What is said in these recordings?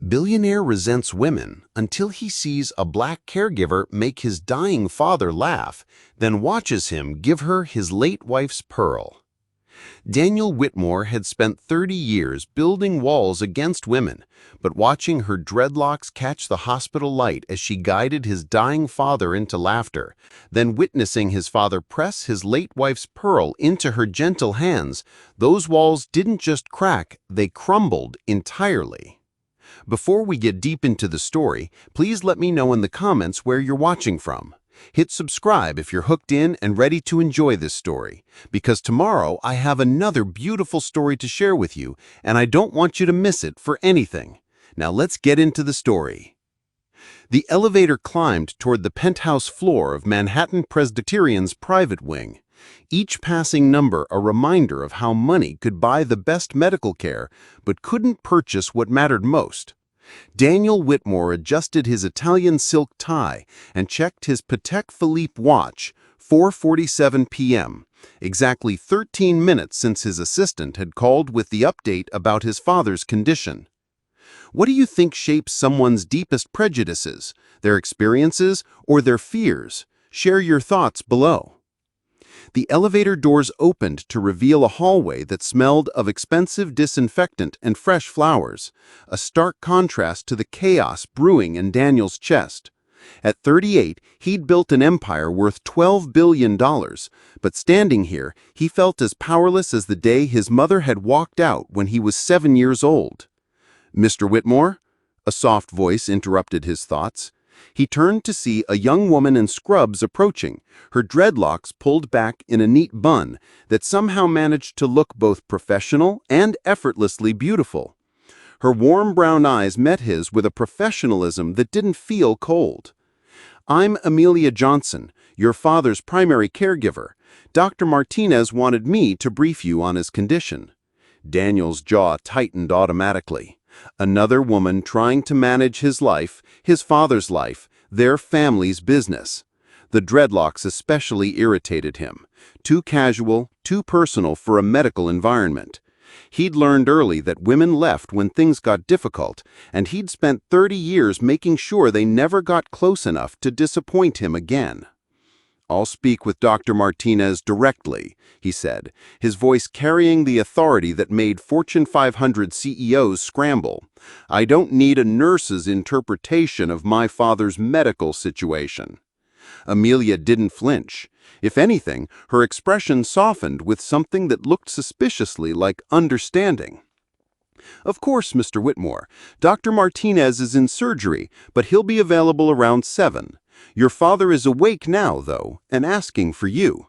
Billionaire resents women until he sees a black caregiver make his dying father laugh, then watches him give her his late wife's pearl. Daniel Whitmore had spent 30 years building walls against women, but watching her dreadlocks catch the hospital light as she guided his dying father into laughter, then witnessing his father press his late wife's pearl into her gentle hands, those walls didn't just crack, they crumbled entirely. Before we get deep into the story, please let me know in the comments where you're watching from. Hit subscribe if you're hooked in and ready to enjoy this story, because tomorrow I have another beautiful story to share with you, and I don't want you to miss it for anything. Now let's get into the story. The elevator climbed toward the penthouse floor of Manhattan Presbyterian's private wing. Each passing number a reminder of how money could buy the best medical care, but couldn't purchase what mattered most. Daniel Whitmore adjusted his Italian silk tie and checked his Patek Philippe watch, 4:47 p.m., exactly 13 minutes since his assistant had called with the update about his father's condition. What do you think shapes someone's deepest prejudices, their experiences, or their fears? Share your thoughts below. The elevator doors opened to reveal a hallway that smelled of expensive disinfectant and fresh flowers, a stark contrast to the chaos brewing in Daniel's chest. At 38, he'd built an empire worth $12 billion, but standing here, he felt as powerless as the day his mother had walked out when he was 7 years old. "Mr. Whitmore?" A soft voice interrupted his thoughts. He turned to see a young woman in scrubs approaching, her dreadlocks pulled back in a neat bun that somehow managed to look both professional and effortlessly beautiful. Her warm brown eyes met his with a professionalism that didn't feel cold. "I'm Amelia Johnson, your father's primary caregiver. Dr. Martinez wanted me to brief you on his condition." Daniel's jaw tightened automatically. Another woman trying to manage his life, his father's life, their family's business. The dreadlocks especially irritated him. Too casual, too personal for a medical environment. He'd learned early that women left when things got difficult, and he'd spent 30 years making sure they never got close enough to disappoint him again. "I'll speak with Dr. Martinez directly," he said, his voice carrying the authority that made Fortune 500 CEOs scramble. "I don't need a nurse's interpretation of my father's medical situation." Amelia didn't flinch. If anything, her expression softened with something that looked suspiciously like understanding. "Of course, Mr. Whitmore. Dr. Martinez is in surgery, but he'll be available around 7. Your father is awake now, though, and asking for you."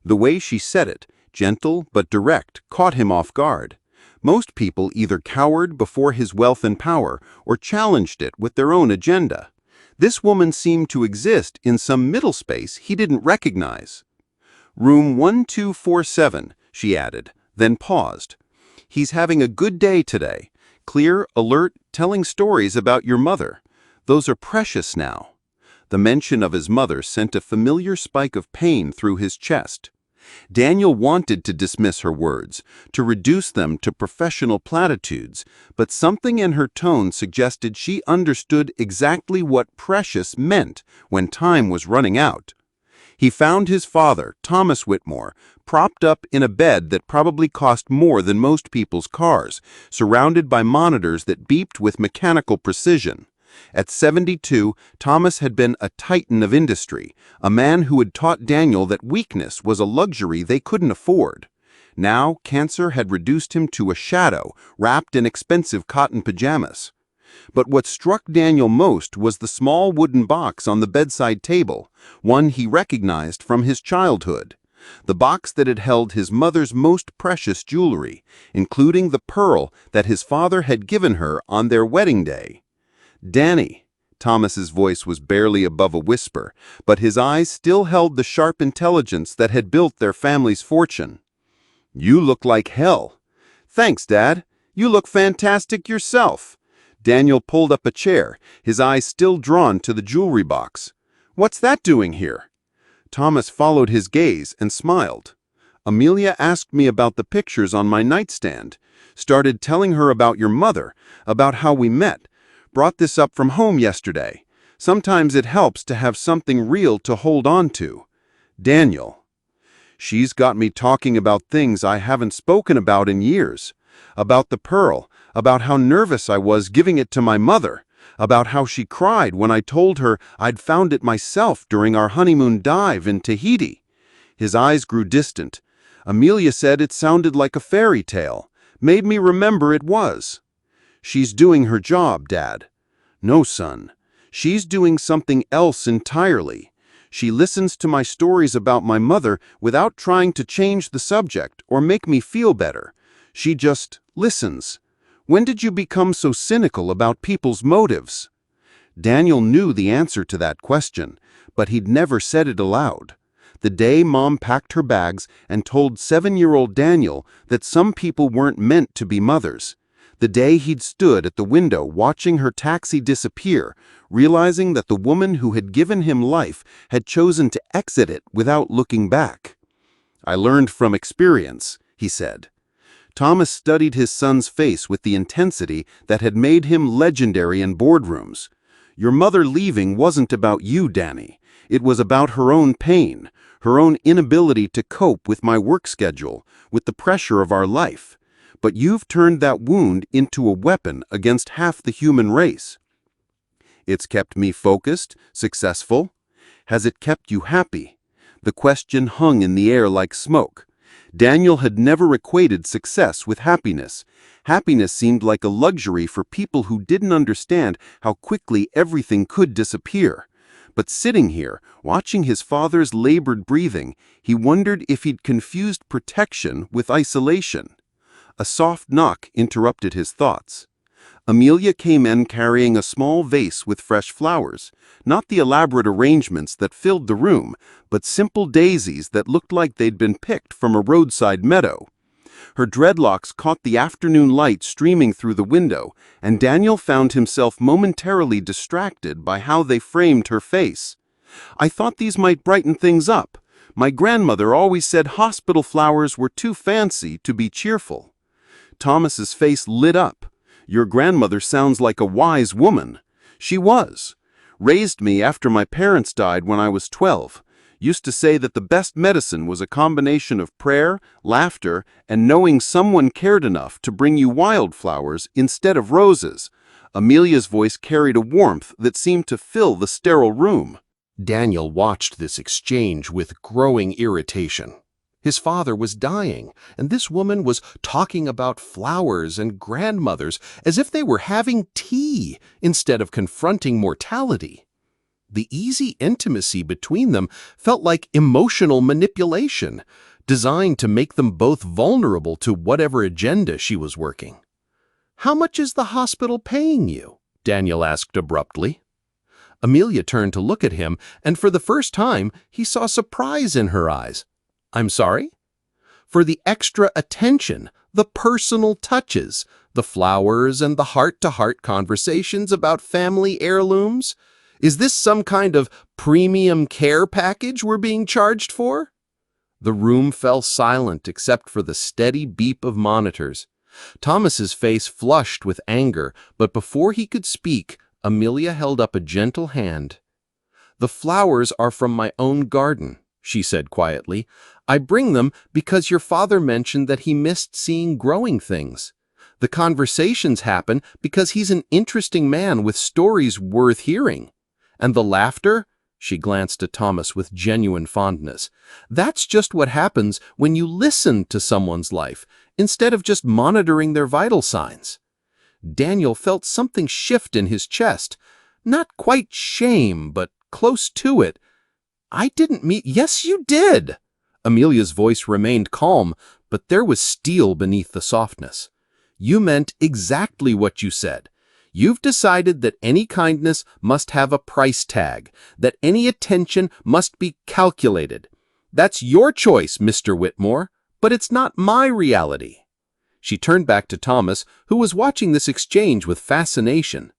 The way she said it, gentle but direct, caught him off guard. Most people either cowered before his wealth and power or challenged it with their own agenda. This woman seemed to exist in some middle space he didn't recognize. "Room 1247, she added, then paused. "He's having a good day today. Clear, alert, telling stories about your mother. Those are precious now." The mention of his mother sent a familiar spike of pain through his chest. Daniel wanted to dismiss her words, to reduce them to professional platitudes, but something in her tone suggested she understood exactly what precious meant when time was running out. He found his father, Thomas Whitmore, propped up in a bed that probably cost more than most people's cars, surrounded by monitors that beeped with mechanical precision. At 72, Thomas had been a titan of industry, a man who had taught Daniel that weakness was a luxury they couldn't afford. Now, cancer had reduced him to a shadow, wrapped in expensive cotton pajamas. But what struck Daniel most was the small wooden box on the bedside table, one he recognized from his childhood. The box that had held his mother's most precious jewelry, including the pearl that his father had given her on their wedding day. "Danny," Thomas's voice was barely above a whisper, but his eyes still held the sharp intelligence that had built their family's fortune. "You look like hell." "Thanks, Dad. You look fantastic yourself." Daniel pulled up a chair, his eyes still drawn to the jewelry box. "What's that doing here?" Thomas followed his gaze and smiled. "Amelia asked me about the pictures on my nightstand. Started telling her about your mother, about how we met. brought this up from home yesterday. Sometimes it helps to have something real to hold on to. Daniel. She's got me talking about things I haven't spoken about in years. About the pearl, about how nervous I was giving it to my mother, about how she cried when I told her I'd found it myself during our honeymoon dive in Tahiti. His eyes grew distant. Amelia said it sounded like a fairy tale. Made me remember it was. She's doing her job, Dad. No, son. She's doing something else entirely. She listens to my stories about my mother without trying to change the subject or make me feel better. She just listens. When did you become so cynical about people's motives? Daniel knew the answer to that question, but he'd never said it aloud. The day Mom packed her bags and told 7-year-old Daniel that some people weren't meant to be mothers. The day he'd stood at the window watching her taxi disappear, realizing that the woman who had given him life had chosen to exit it without looking back. I learned from experience, he said. Thomas studied his son's face with the intensity that had made him legendary in boardrooms. Your mother leaving wasn't about you, Danny. It was about her own pain, her own inability to cope with my work schedule, with the pressure of our life. But you've turned that wound into a weapon against half the human race. It's kept me focused, successful. Has it kept you happy? The question hung in the air like smoke. Daniel had never equated success with happiness. Happiness seemed like a luxury for people who didn't understand how quickly everything could disappear. But sitting here, watching his father's labored breathing, he wondered if he'd confused protection with isolation. A soft knock interrupted his thoughts. Amelia came in carrying a small vase with fresh flowers, not the elaborate arrangements that filled the room, but simple daisies that looked like they'd been picked from a roadside meadow. Her dreadlocks caught the afternoon light streaming through the window, and Daniel found himself momentarily distracted by how they framed her face. I thought these might brighten things up. My grandmother always said hospital flowers were too fancy to be cheerful. Thomas's face lit up. Your grandmother sounds like a wise woman. She was. Raised me after my parents died when I was 12. Used to say that the best medicine was a combination of prayer, laughter, and knowing someone cared enough to bring you wildflowers instead of roses. Amelia's voice carried a warmth that seemed to fill the sterile room. Daniel watched this exchange with growing irritation. His father was dying, and this woman was talking about flowers and grandmothers as if they were having tea instead of confronting mortality. The easy intimacy between them felt like emotional manipulation, designed to make them both vulnerable to whatever agenda she was working. "How much is the hospital paying you?" Daniel asked abruptly. Amelia turned to look at him, and for the first time, he saw surprise in her eyes. "I'm sorry?" "For the extra attention, the personal touches, the flowers and the heart-to-heart conversations about family heirlooms. Is this some kind of premium care package we're being charged for?" The room fell silent except for the steady beep of monitors. Thomas's face flushed with anger, but before he could speak, Amelia held up a gentle hand. "The flowers are from my own garden," she said quietly. "I bring them because your father mentioned that he missed seeing growing things. The conversations happen because he's an interesting man with stories worth hearing. And the laughter," she glanced at Thomas with genuine fondness, "that's just what happens when you listen to someone's life instead of just monitoring their vital signs." Daniel felt something shift in his chest. Not quite shame, but close to it. "I didn't mean—" "Yes, you did!" Amelia's voice remained calm, but there was steel beneath the softness. "You meant exactly what you said. You've decided that any kindness must have a price tag, that any attention must be calculated. That's your choice, Mr. Whitmore, but it's not my reality." She turned back to Thomas, who was watching this exchange with fascination.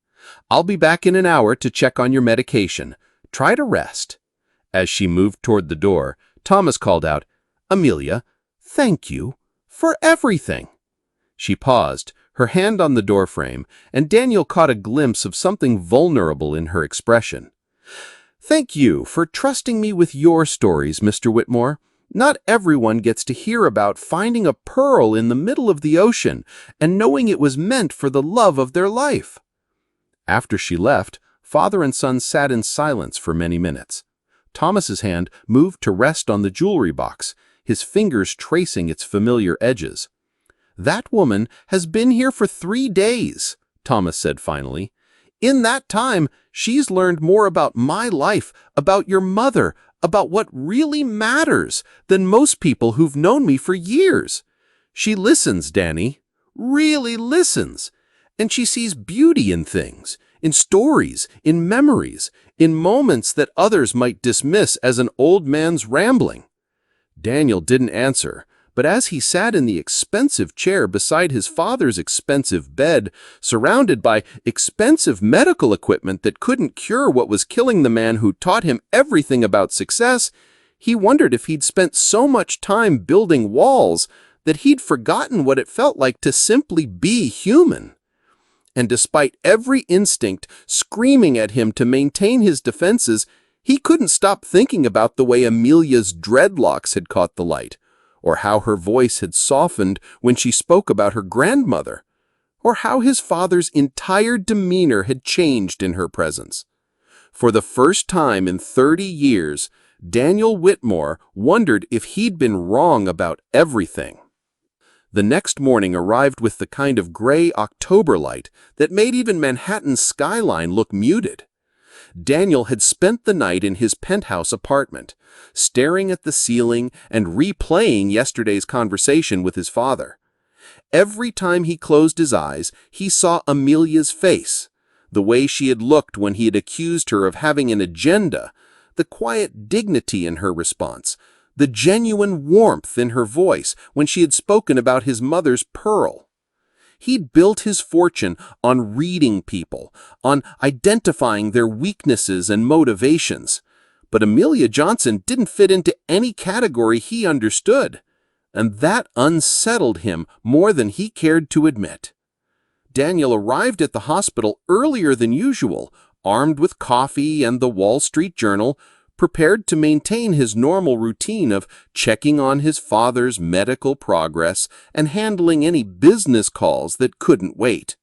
"I'll be back in an hour to check on your medication. Try to rest." As she moved toward the door, Thomas called out, "Amelia, thank you for everything." She paused, her hand on the doorframe, and Daniel caught a glimpse of something vulnerable in her expression. "Thank you for trusting me with your stories, Mr. Whitmore. Not everyone gets to hear about finding a pearl in the middle of the ocean and knowing it was meant for the love of their life." After she left, father and son sat in silence for many minutes. Thomas's hand moved to rest on the jewelry box, his fingers tracing its familiar edges. "That woman has been here for 3 days," Thomas said finally. "In that time, she's learned more about my life, about your mother, about what really matters than most people who've known me for years. She listens, Danny, really listens. And she sees beauty in things, in stories, in memories, in moments that others might dismiss as an old man's rambling." Daniel didn't answer, but as he sat in the expensive chair beside his father's expensive bed, surrounded by expensive medical equipment that couldn't cure what was killing the man who taught him everything about success, he wondered if he'd spent so much time building walls that he'd forgotten what it felt like to simply be human. And despite every instinct screaming at him to maintain his defenses, he couldn't stop thinking about the way Amelia's dreadlocks had caught the light, or how her voice had softened when she spoke about her grandmother, or how his father's entire demeanor had changed in her presence. For the first time in 30 years, Daniel Whitmore wondered if he'd been wrong about everything. The next morning arrived with the kind of gray October light that made even Manhattan's skyline look muted. Daniel had spent the night in his penthouse apartment, staring at the ceiling and replaying yesterday's conversation with his father. Every time he closed his eyes, he saw Amelia's face, the way she had looked when he had accused her of having an agenda, the quiet dignity in her response, the genuine warmth in her voice when she had spoken about his mother's pearl. He'd built his fortune on reading people, on identifying their weaknesses and motivations. But Amelia Johnson didn't fit into any category he understood, and that unsettled him more than he cared to admit. Daniel arrived at the hospital earlier than usual, armed with coffee and the Wall Street Journal, prepared to maintain his normal routine of checking on his father's medical progress and handling any business calls that couldn't wait.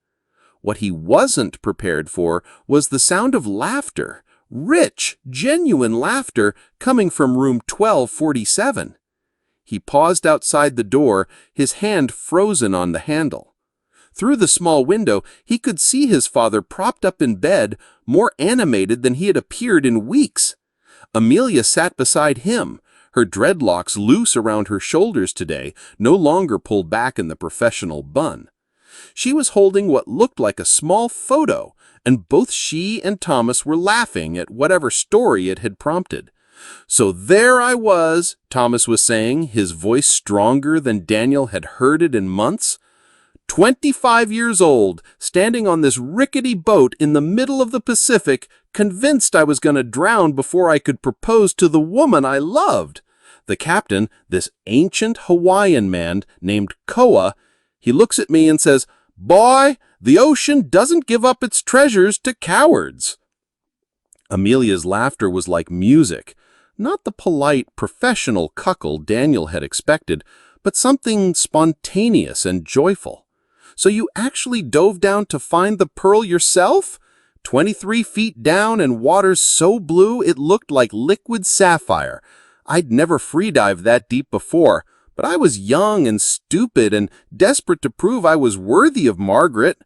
What he wasn't prepared for was the sound of laughter, rich, genuine laughter coming from room 1247. He paused outside the door, his hand frozen on the handle. Through the small window, he could see his father propped up in bed, more animated than he had appeared in weeks. Amelia sat beside him, her dreadlocks loose around her shoulders today, no longer pulled back in the professional bun. She was holding what looked like a small photo, and both she and Thomas were laughing at whatever story it had prompted. "So there I was," Thomas was saying, his voice stronger than Daniel had heard it in months. 25 years old, standing on this rickety boat in the middle of the Pacific, convinced I was going to drown before I could propose to the woman I loved. The captain, this ancient Hawaiian man named Koa, he looks at me and says, "Boy, the ocean doesn't give up its treasures to cowards." Amelia's laughter was like music, not the polite, professional cuckle Daniel had expected, but something spontaneous and joyful. "So you actually dove down to find the pearl yourself? 23 feet down and water so blue it looked like liquid sapphire. I'd never freedived that deep before, but I was young and stupid and desperate to prove I was worthy of Margaret."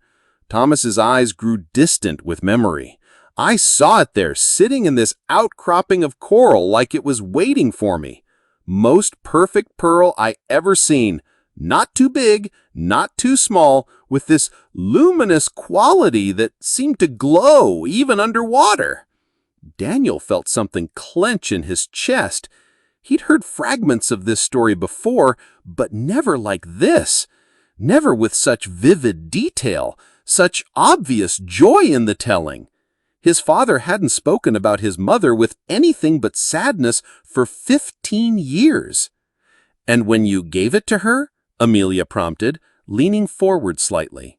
Thomas's eyes grew distant with memory. "I saw it there, sitting in this outcropping of coral like it was waiting for me. Most perfect pearl I ever seen. Not too big, not too small, with this luminous quality that seemed to glow even underwater." Daniel felt something clench in his chest. He'd heard fragments of this story before, but never like this. Never with such vivid detail, such obvious joy in the telling. His father hadn't spoken about his mother with anything but sadness for 15 years. "And when you gave it to her?" Amelia prompted, leaning forward slightly.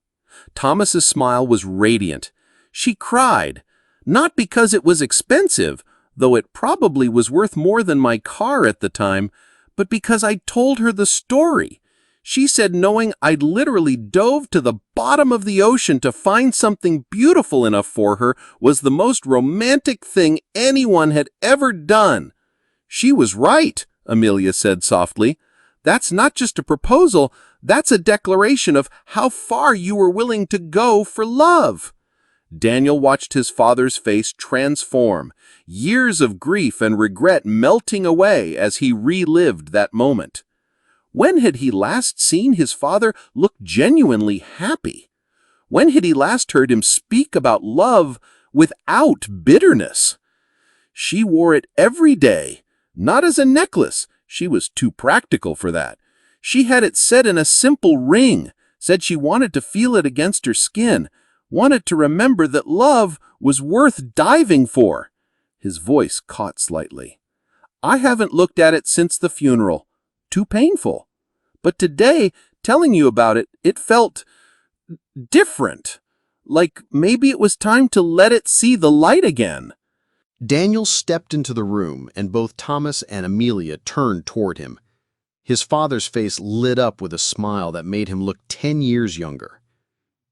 Thomas's smile was radiant. She cried, not because it was expensive, though it probably was worth more than my car at the time, but because I told her the story. She said knowing I'd literally dove to the bottom of the ocean to find something beautiful enough for her was the most romantic thing anyone had ever done. She was right, Amelia said softly. That's not just a proposal, that's a declaration of how far you were willing to go for love. Daniel watched his father's face transform, years of grief and regret melting away as he relived that moment. When had he last seen his father look genuinely happy? When had he last heard him speak about love without bitterness? She wore it every day, not as a necklace. She was too practical for that. She had it set in a simple ring, said she wanted to feel it against her skin, wanted to remember that love was worth diving for. His voice caught slightly. I haven't looked at it since the funeral. Too painful. But today, telling you about it, it felt different. Like maybe it was time to let it see the light again. Daniel stepped into the room, and both Thomas and Amelia turned toward him. His father's face lit up with a smile that made him look 10 years younger.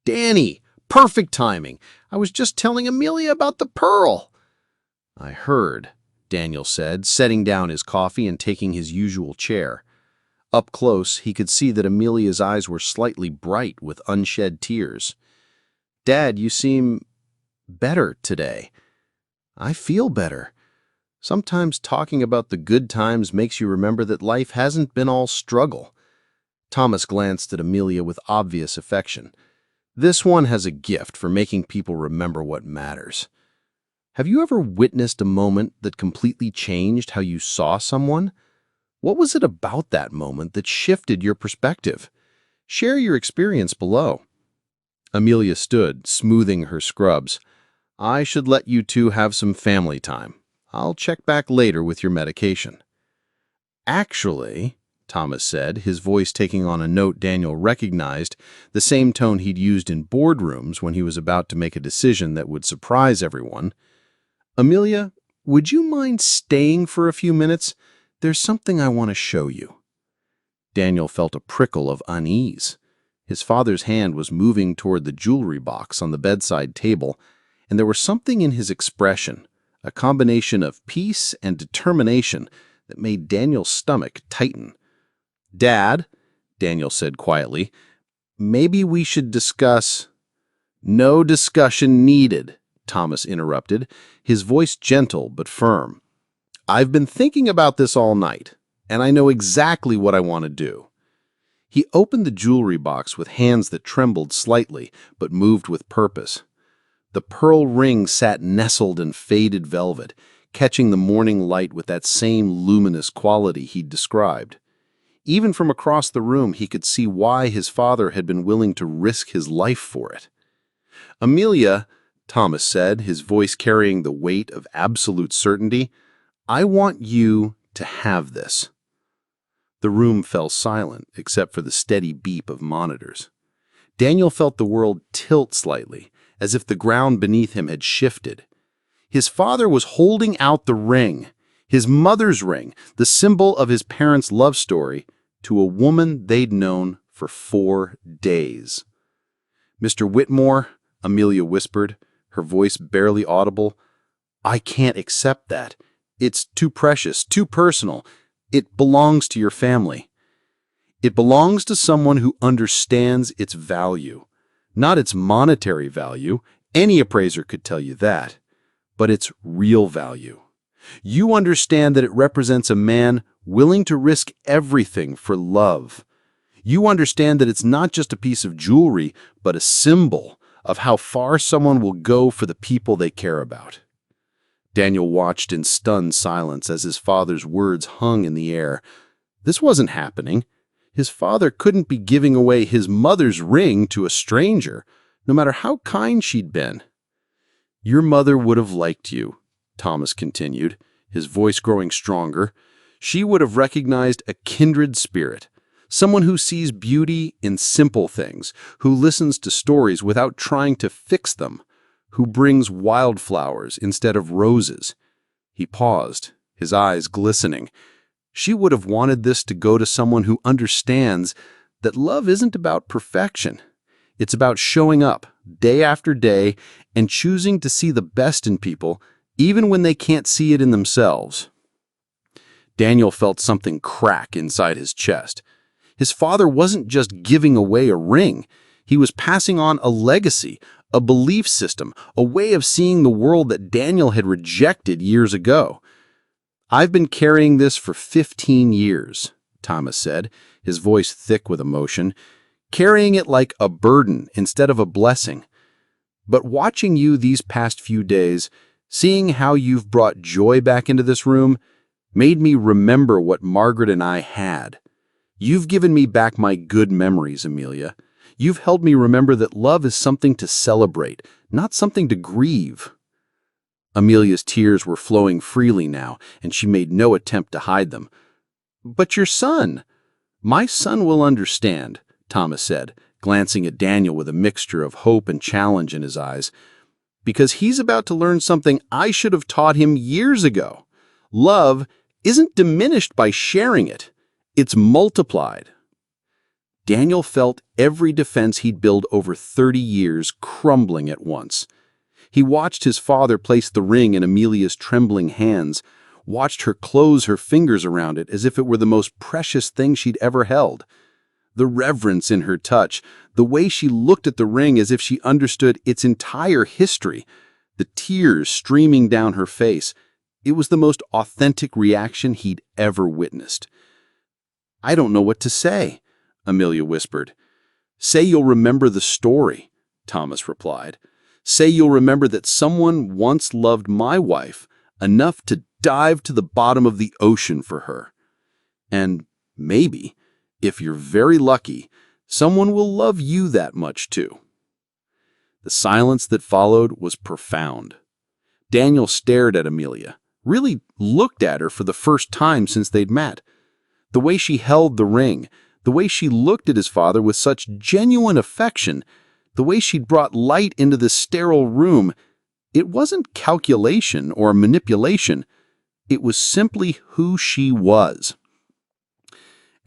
Danny, perfect timing. I was just telling Amelia about the pearl. I heard, Daniel said, setting down his coffee and taking his usual chair. Up close, he could see that Amelia's eyes were slightly bright with unshed tears. Dad, you seem better today. I feel better. Sometimes talking about the good times makes you remember that life hasn't been all struggle. Thomas glanced at Amelia with obvious affection. This one has a gift for making people remember what matters. Have you ever witnessed a moment that completely changed how you saw someone? What was it about that moment that shifted your perspective? Share your experience below. Amelia stood, smoothing her scrubs. I should let you two have some family time. I'll check back later with your medication. Actually, Thomas said, his voice taking on a note Daniel recognized, the same tone he'd used in boardrooms when he was about to make a decision that would surprise everyone. Amelia, would you mind staying for a few minutes? There's something I want to show you. Daniel felt a prickle of unease. His father's hand was moving toward the jewelry box on the bedside table, and there was something in his expression, a combination of peace and determination that made Daniel's stomach tighten. Dad, Daniel said quietly, maybe we should discuss— No discussion needed, Thomas interrupted, his voice gentle but firm. I've been thinking about this all night, and I know exactly what I want to do. He opened the jewelry box with hands that trembled slightly but moved with purpose. The pearl ring sat nestled in faded velvet, catching the morning light with that same luminous quality he'd described. Even from across the room, he could see why his father had been willing to risk his life for it. Amelia, Thomas said, his voice carrying the weight of absolute certainty, I want you to have this. The room fell silent, except for the steady beep of monitors. Daniel felt the world tilt slightly, as if the ground beneath him had shifted. His father was holding out the ring, his mother's ring, the symbol of his parents' love story, to a woman they'd known for 4 days. Mr. Whitmore, Amelia whispered, her voice barely audible, I can't accept that. It's too precious, too personal. It belongs to your family. It belongs to someone who understands its value. Not its monetary value, any appraiser could tell you that, but its real value. You understand that it represents a man willing to risk everything for love. You understand that it's not just a piece of jewelry, but a symbol of how far someone will go for the people they care about. Daniel watched in stunned silence as his father's words hung in the air. This wasn't happening. His father couldn't be giving away his mother's ring to a stranger, no matter how kind she'd been. Your mother would have liked you, Thomas continued, his voice growing stronger. She would have recognized a kindred spirit, Someone who sees beauty in simple things, who listens to stories without trying to fix them, who brings wildflowers instead of roses. He paused, his eyes glistening. She would have wanted this to go to someone who understands that love isn't about perfection. It's about showing up day after day and choosing to see the best in people, even when they can't see it in themselves. Daniel felt something crack inside his chest. His father wasn't just giving away a ring. He was passing on a legacy, a belief system, a way of seeing the world that Daniel had rejected years ago. "I've been carrying this for 15 years, Thomas said, his voice thick with emotion, "carrying it like a burden instead of a blessing. But watching you these past few days, seeing how you've brought joy back into this room, made me remember what Margaret and I had. You've given me back my good memories, Amelia. You've helped me remember that love is something to celebrate, not something to grieve." Amelia's tears were flowing freely now, and she made no attempt to hide them. "But your son—" "My son will understand," Thomas said, glancing at Daniel with a mixture of hope and challenge in his eyes, "because he's about to learn something I should have taught him years ago. Love isn't diminished by sharing it. It's multiplied." Daniel felt every defense he'd built over 30 years crumbling at once. He watched his father place the ring in Amelia's trembling hands, watched her close her fingers around it as if it were the most precious thing she'd ever held. The reverence in her touch, the way she looked at the ring as if she understood its entire history, the tears streaming down her face, it was the most authentic reaction he'd ever witnessed. "I don't know what to say," Amelia whispered. "Say you'll remember the story," Thomas replied. "Say you'll remember that someone once loved my wife enough to dive to the bottom of the ocean for her. And maybe, if you're very lucky, someone will love you that much too." The silence that followed was profound. Daniel stared at Amelia, really looked at her for the first time since they'd met. The way she held the ring, the way she looked at his father with such genuine affection, the way she'd brought light into this sterile room, it wasn't calculation or manipulation. It was simply who she was.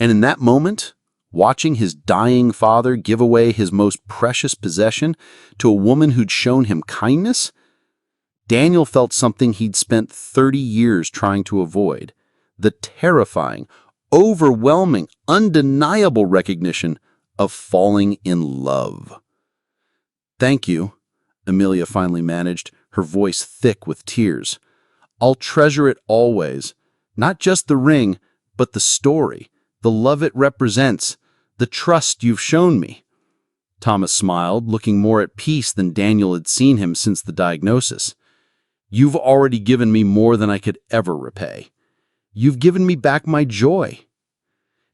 And in that moment, watching his dying father give away his most precious possession to a woman who'd shown him kindness, Daniel felt something he'd spent 30 years trying to avoid, the terrifying, overwhelming, undeniable recognition of falling in love. "Thank you," Amelia finally managed, her voice thick with tears. "I'll treasure it always, not just the ring, but the story, the love it represents, the trust you've shown me." Thomas smiled, looking more at peace than Daniel had seen him since the diagnosis. "You've already given me more than I could ever repay. You've given me back my joy."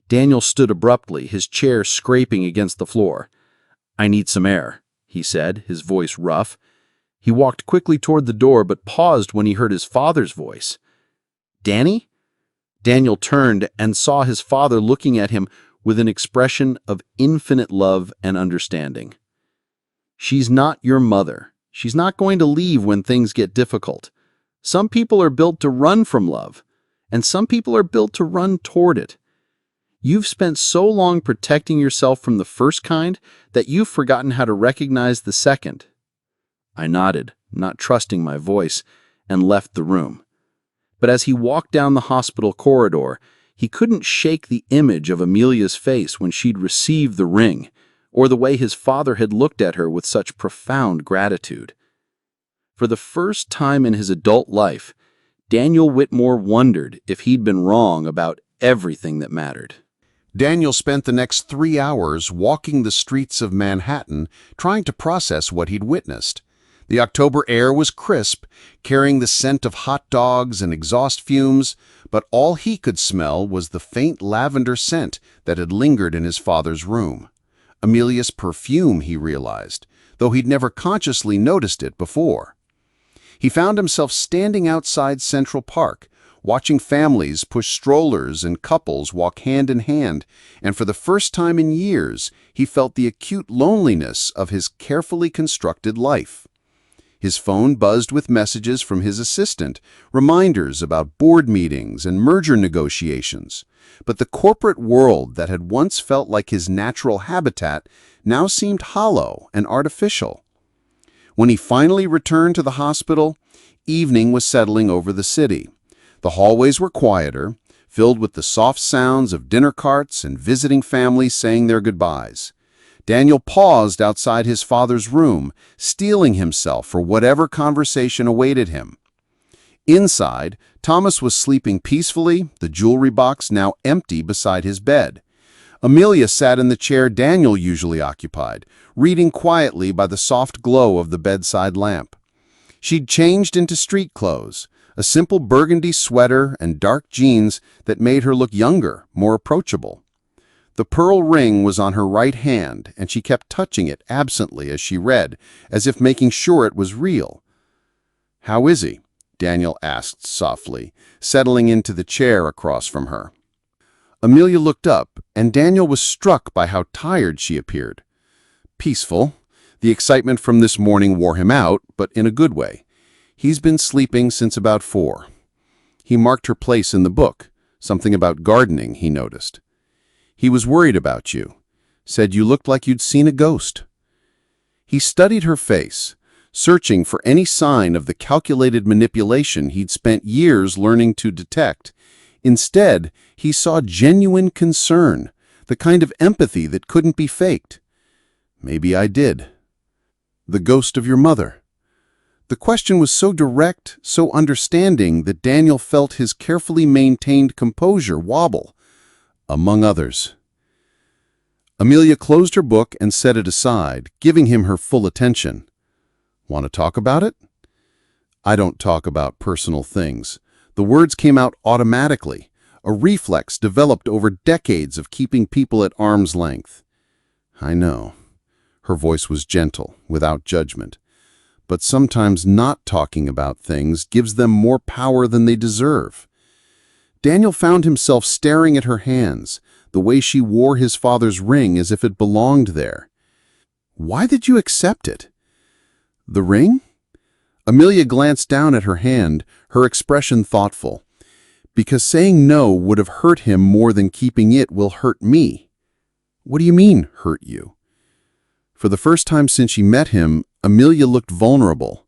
Daniel stood abruptly, his chair scraping against the floor. "I need some air," he said, his voice rough. He walked quickly toward the door, but paused when he heard his father's voice. "Danny?" Daniel turned and saw his father looking at him with an expression of infinite love and understanding. "She's not your mother. She's not going to leave when things get difficult. Some people are built to run from love, and some people are built to run toward it. You've spent so long protecting yourself from the first kind that you've forgotten how to recognize the second." I nodded, not trusting my voice, and left the room. But as he walked down the hospital corridor, he couldn't shake the image of Amelia's face when she'd received the ring, or the way his father had looked at her with such profound gratitude. For the first time in his adult life, Daniel Whitmore wondered if he'd been wrong about everything that mattered. Daniel spent the next 3 hours walking the streets of Manhattan trying to process what he'd witnessed. The October air was crisp, carrying the scent of hot dogs and exhaust fumes, but all he could smell was the faint lavender scent that had lingered in his father's room. Amelia's perfume, he realized, though he'd never consciously noticed it before. He found himself standing outside Central Park, watching families push strollers and couples walk hand in hand, and for the first time in years, he felt the acute loneliness of his carefully constructed life. His phone buzzed with messages from his assistant, reminders about board meetings and merger negotiations. But the corporate world that had once felt like his natural habitat now seemed hollow and artificial. When he finally returned to the hospital, evening was settling over the city. The hallways were quieter, filled with the soft sounds of dinner carts and visiting families saying their goodbyes. Daniel paused outside his father's room, steeling himself for whatever conversation awaited him. Inside, Thomas was sleeping peacefully, the jewelry box now empty beside his bed. Amelia sat in the chair Daniel usually occupied, reading quietly by the soft glow of the bedside lamp. She'd changed into street clothes, a simple burgundy sweater and dark jeans that made her look younger, more approachable. The pearl ring was on her right hand, and she kept touching it absently as she read, as if making sure it was real. "How is he?" Daniel asked softly, settling into the chair across from her. Amelia looked up, and Daniel was struck by how tired she appeared. Peaceful. The excitement from this morning wore him out, but in a good way. He's been sleeping since about 4. He marked her place in the book, something about gardening, he noticed. He was worried about you. Said you looked like you'd seen a ghost. He studied her face, searching for any sign of the calculated manipulation he'd spent years learning to detect. Instead, he saw genuine concern, the kind of empathy that couldn't be faked. "Maybe I did." "The ghost of your mother." The question was so direct, so understanding, that Daniel felt his carefully maintained composure wobble. "Among others." Amelia closed her book and set it aside, giving him her full attention. "Want to talk about it?" "I don't talk about personal things." The words came out automatically, a reflex developed over decades of keeping people at arm's length. "I know." Her voice was gentle, without judgment. "But sometimes not talking about things gives them more power than they deserve." Daniel found himself staring at her hands, the way she wore his father's ring as if it belonged there. "Why did you accept it?" "The ring?" Amelia glanced down at her hand, her expression thoughtful. "Because saying no would have hurt him more than keeping it will hurt me." "What do you mean, hurt you?" For the first time since she met him, Amelia looked vulnerable.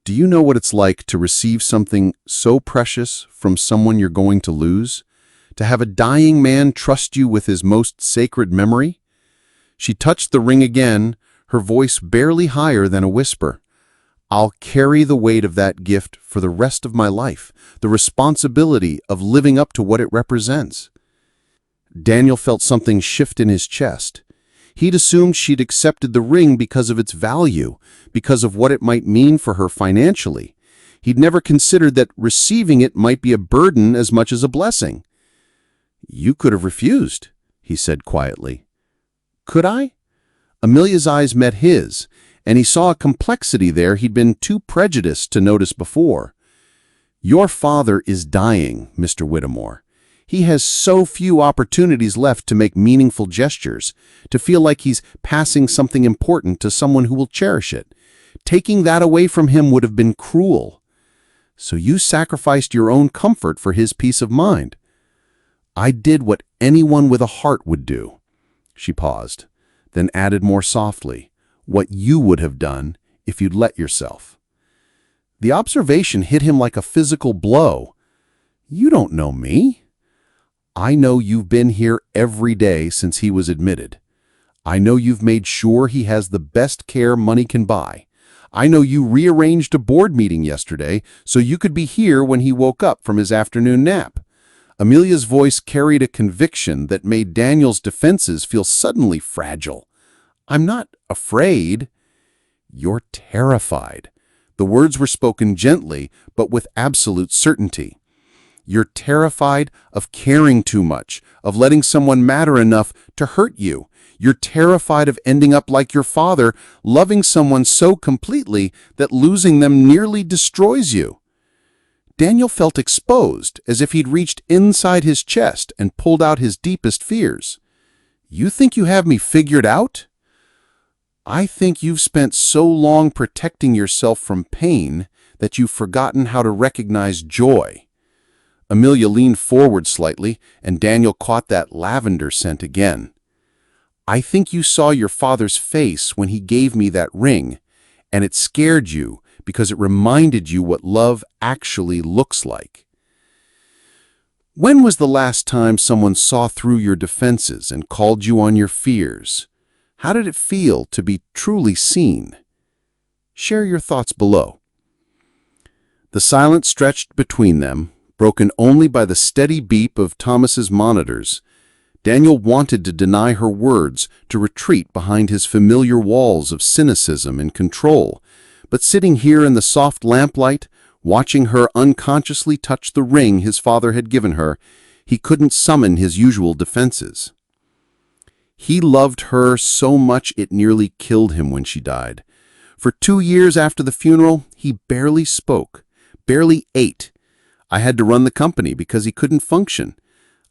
"Do you know what it's like to receive something so precious from someone you're going to lose? To have a dying man trust you with his most sacred memory?" She touched the ring again, her voice barely higher than a whisper. "I'll carry the weight of that gift for the rest of my life, the responsibility of living up to what it represents." Daniel felt something shift in his chest. He'd assumed she'd accepted the ring because of its value, because of what it might mean for her financially. He'd never considered that receiving it might be a burden as much as a blessing. "You could have refused," he said quietly. "Could I?" Amelia's eyes met his, and he saw a complexity there he'd been too prejudiced to notice before. "Your father is dying, Mr. Whitmore. He has so few opportunities left to make meaningful gestures, to feel like he's passing something important to someone who will cherish it. Taking that away from him would have been cruel. So you sacrificed your own comfort for his peace of mind." "I did what anyone with a heart would do." She paused, then added more softly, "What you would have done if you'd let yourself." The observation hit him like a physical blow. "You don't know me." "I know you've been here every day since he was admitted. I know you've made sure he has the best care money can buy. I know you rearranged a board meeting yesterday so you could be here when he woke up from his afternoon nap." Amelia's voice carried a conviction that made Daniel's defenses feel suddenly fragile. "I'm not afraid." "You're terrified." The words were spoken gently, but with absolute certainty. "You're terrified of caring too much, of letting someone matter enough to hurt you. You're terrified of ending up like your father, loving someone so completely that losing them nearly destroys you." Daniel felt exposed, as if he'd reached inside his chest and pulled out his deepest fears. "You think you have me figured out? I think you've spent so long protecting yourself from pain that you've forgotten how to recognize joy." Amelia leaned forward slightly, and Daniel caught that lavender scent again. "I think you saw your father's face when he gave me that ring, and it scared you because it reminded you what love actually looks like." When was the last time someone saw through your defenses and called you on your fears? How did it feel to be truly seen? Share your thoughts below. The silence stretched between them, broken only by the steady beep of Thomas's monitors. Daniel wanted to deny her words, to retreat behind his familiar walls of cynicism and control. But sitting here in the soft lamplight, watching her unconsciously touch the ring his father had given her, he couldn't summon his usual defenses. He loved her so much it nearly killed him when she died. For 2 years after the funeral, he barely spoke, barely ate. I had to run the company because he couldn't function.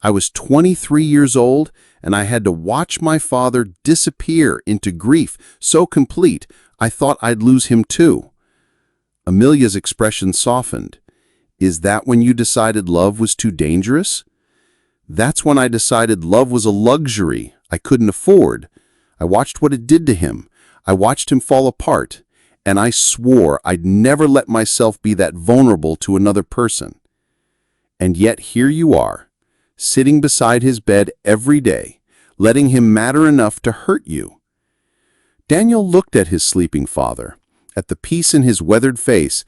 I was 23 years old, and I had to watch my father disappear into grief so complete I thought I'd lose him too. Amelia's expression softened. "Is that when you decided love was too dangerous?" "That's when I decided love was a luxury I couldn't afford. I watched what it did to him. I watched him fall apart, and I swore I'd never let myself be that vulnerable to another person. And yet here you are, sitting beside his bed every day, letting him matter enough to hurt you." Daniel looked at his sleeping father, at the peace in his weathered face.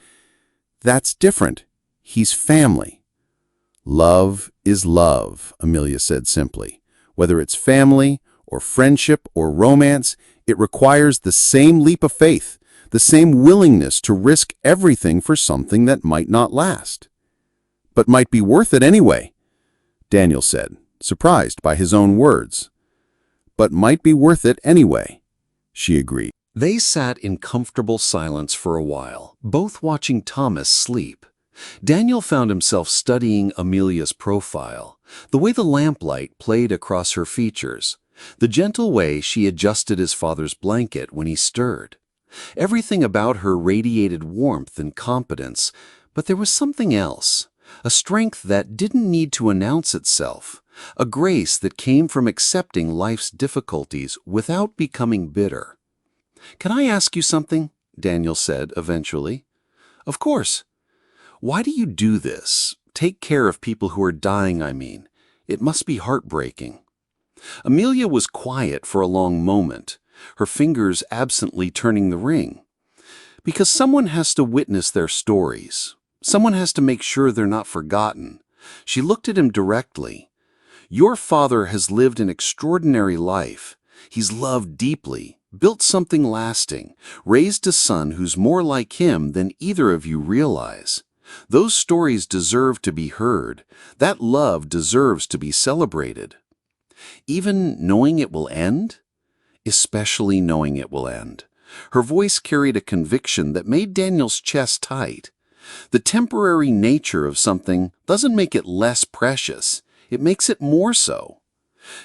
"That's different. He's family." "Love is love," Amelia said simply. "Whether it's family or friendship or romance, it requires the same leap of faith, the same willingness to risk everything for something that might not last." "But might be worth it anyway," Daniel said, surprised by his own words. "But might be worth it anyway," she agreed. They sat in comfortable silence for a while, both watching Thomas sleep. Daniel found himself studying Amelia's profile, the way the lamplight played across her features, the gentle way she adjusted his father's blanket when he stirred. Everything about her radiated warmth and competence, but there was something else, a strength that didn't need to announce itself, a grace that came from accepting life's difficulties without becoming bitter. "Can I ask you something?" Daniel said eventually. "Of course." "Why do you do this? Take care of people who are dying, I mean. It must be heartbreaking." Amelia was quiet for a long moment, her fingers absently turning the ring. "Because someone has to witness their stories. Someone has to make sure they're not forgotten." She looked at him directly. "Your father has lived an extraordinary life. He's loved deeply, built something lasting, raised a son who's more like him than either of you realize. Those stories deserve to be heard. That love deserves to be celebrated. Even knowing it will end? Especially knowing it will end." Her voice carried a conviction that made Daniel's chest tight. The temporary nature of something doesn't make it less precious. It makes it more so.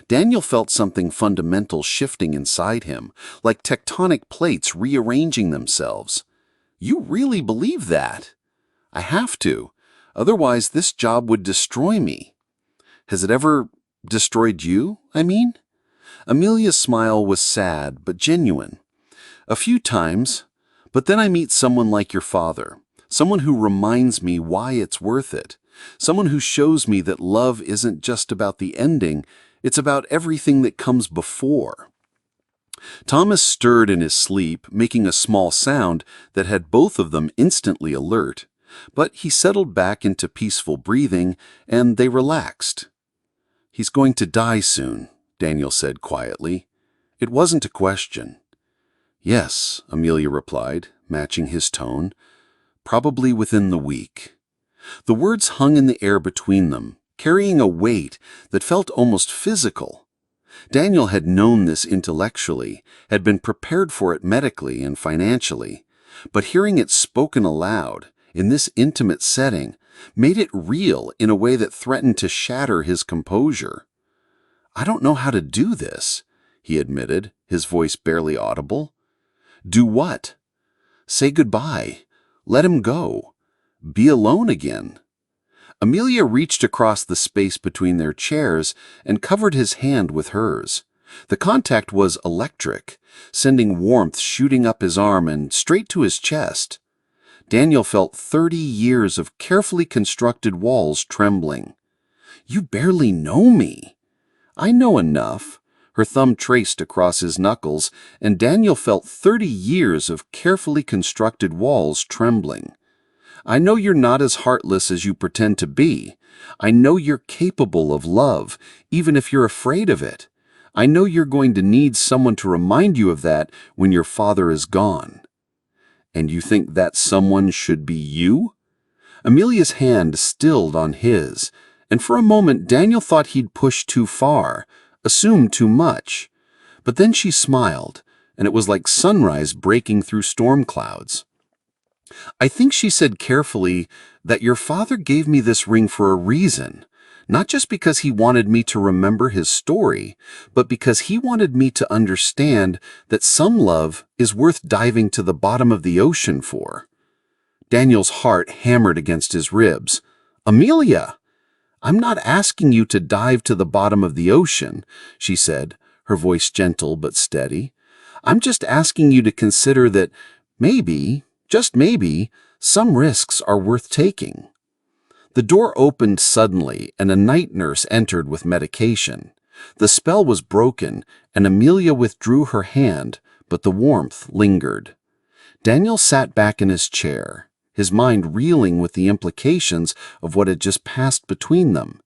Daniel felt something fundamental shifting inside him, like tectonic plates rearranging themselves. "You really believe that?" "I have to. Otherwise, this job would destroy me." "Has it ever destroyed you, I mean?" Amelia's smile was sad but genuine. "A few times, but then I meet someone like your father, someone who reminds me why it's worth it, someone who shows me that love isn't just about the ending, it's about everything that comes before." Thomas stirred in his sleep, making a small sound that had both of them instantly alert, but he settled back into peaceful breathing, and they relaxed. "He's going to die soon," Daniel said quietly. It wasn't a question. "Yes," Amelia replied, matching his tone. "Probably within the week." The words hung in the air between them, carrying a weight that felt almost physical. Daniel had known this intellectually, had been prepared for it medically and financially, but hearing it spoken aloud, in this intimate setting, made it real in a way that threatened to shatter his composure. "I don't know how to do this," he admitted, his voice barely audible. "Do what?" "Say goodbye. Let him go. Be alone again." Amelia reached across the space between their chairs and covered his hand with hers. The contact was electric, sending warmth shooting up his arm and straight to his chest. Daniel felt 30 years of carefully constructed walls trembling. "You barely know me." "I know enough." Her thumb traced across his knuckles, and Daniel felt 30 years of carefully constructed walls trembling. "I know you're not as heartless as you pretend to be. I know you're capable of love, even if you're afraid of it. I know you're going to need someone to remind you of that when your father is gone." "And you think that someone should be you?" Amelia's hand stilled on his, and for a moment Daniel thought he'd pushed too far, assumed too much. But then she smiled, and it was like sunrise breaking through storm clouds. "I think," she said carefully, "that your father gave me this ring for a reason. Not just because he wanted me to remember his story, but because he wanted me to understand that some love is worth diving to the bottom of the ocean for." Daniel's heart hammered against his ribs. "Amelia!" "I'm not asking you to dive to the bottom of the ocean," she said, her voice gentle but steady. "I'm just asking you to consider that maybe, just maybe, some risks are worth taking." The door opened suddenly, and a night nurse entered with medication. The spell was broken, and Amelia withdrew her hand, but the warmth lingered. Daniel sat back in his chair, his mind reeling with the implications of what had just passed between them.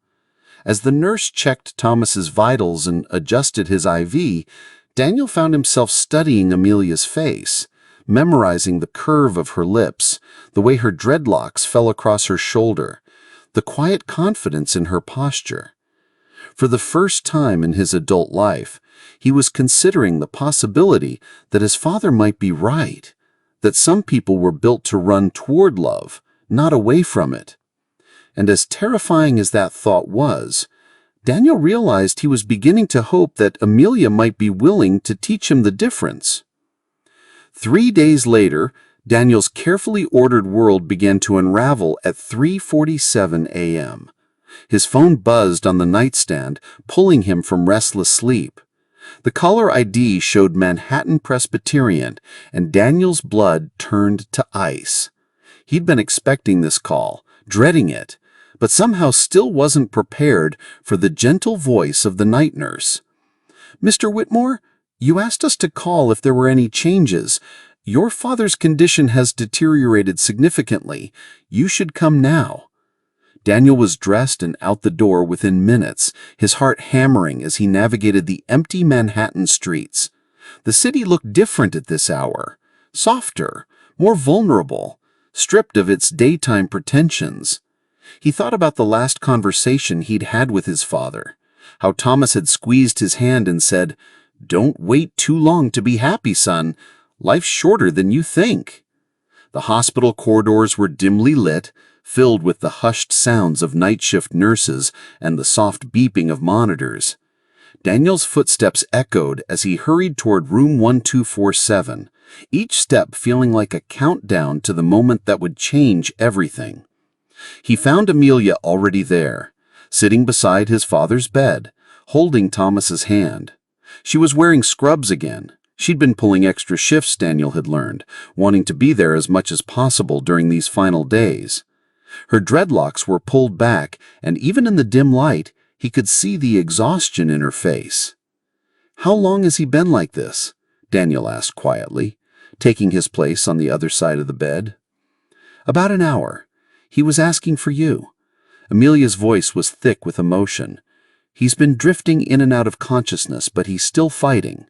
As the nurse checked Thomas's vitals and adjusted his IV, Daniel found himself studying Amelia's face, memorizing the curve of her lips, the way her dreadlocks fell across her shoulder, the quiet confidence in her posture. For the first time in his adult life, he was considering the possibility that his father might be right, that some people were built to run toward love, not away from it. And as terrifying as that thought was, Daniel realized he was beginning to hope that Amelia might be willing to teach him the difference. 3 days later, Daniel's carefully ordered world began to unravel at 3:47 a.m. His phone buzzed on the nightstand, pulling him from restless sleep. The caller ID showed Manhattan Presbyterian, and Daniel's blood turned to ice. He'd been expecting this call, dreading it, but somehow still wasn't prepared for the gentle voice of the night nurse. "Mr. Whitmore, you asked us to call if there were any changes. Your father's condition has deteriorated significantly. You should come now." Daniel was dressed and out the door within minutes, his heart hammering as he navigated the empty Manhattan streets. The city looked different at this hour, softer, more vulnerable, stripped of its daytime pretensions. He thought about the last conversation he'd had with his father, how Thomas had squeezed his hand and said, "Don't wait too long to be happy, son. Life's shorter than you think." The hospital corridors were dimly lit, filled with the hushed sounds of night shift nurses and the soft beeping of monitors. Daniel's footsteps echoed as he hurried toward room 1247, each step feeling like a countdown to the moment that would change everything. He found Amelia already there, sitting beside his father's bed, holding Thomas's hand. She was wearing scrubs again. She'd been pulling extra shifts, Daniel had learned, wanting to be there as much as possible during these final days. Her dreadlocks were pulled back, and even in the dim light, he could see the exhaustion in her face. "How long has he been like this?" Daniel asked quietly, taking his place on the other side of the bed. "About an hour. He was asking for you." Amelia's voice was thick with emotion. "He's been drifting in and out of consciousness, but he's still fighting,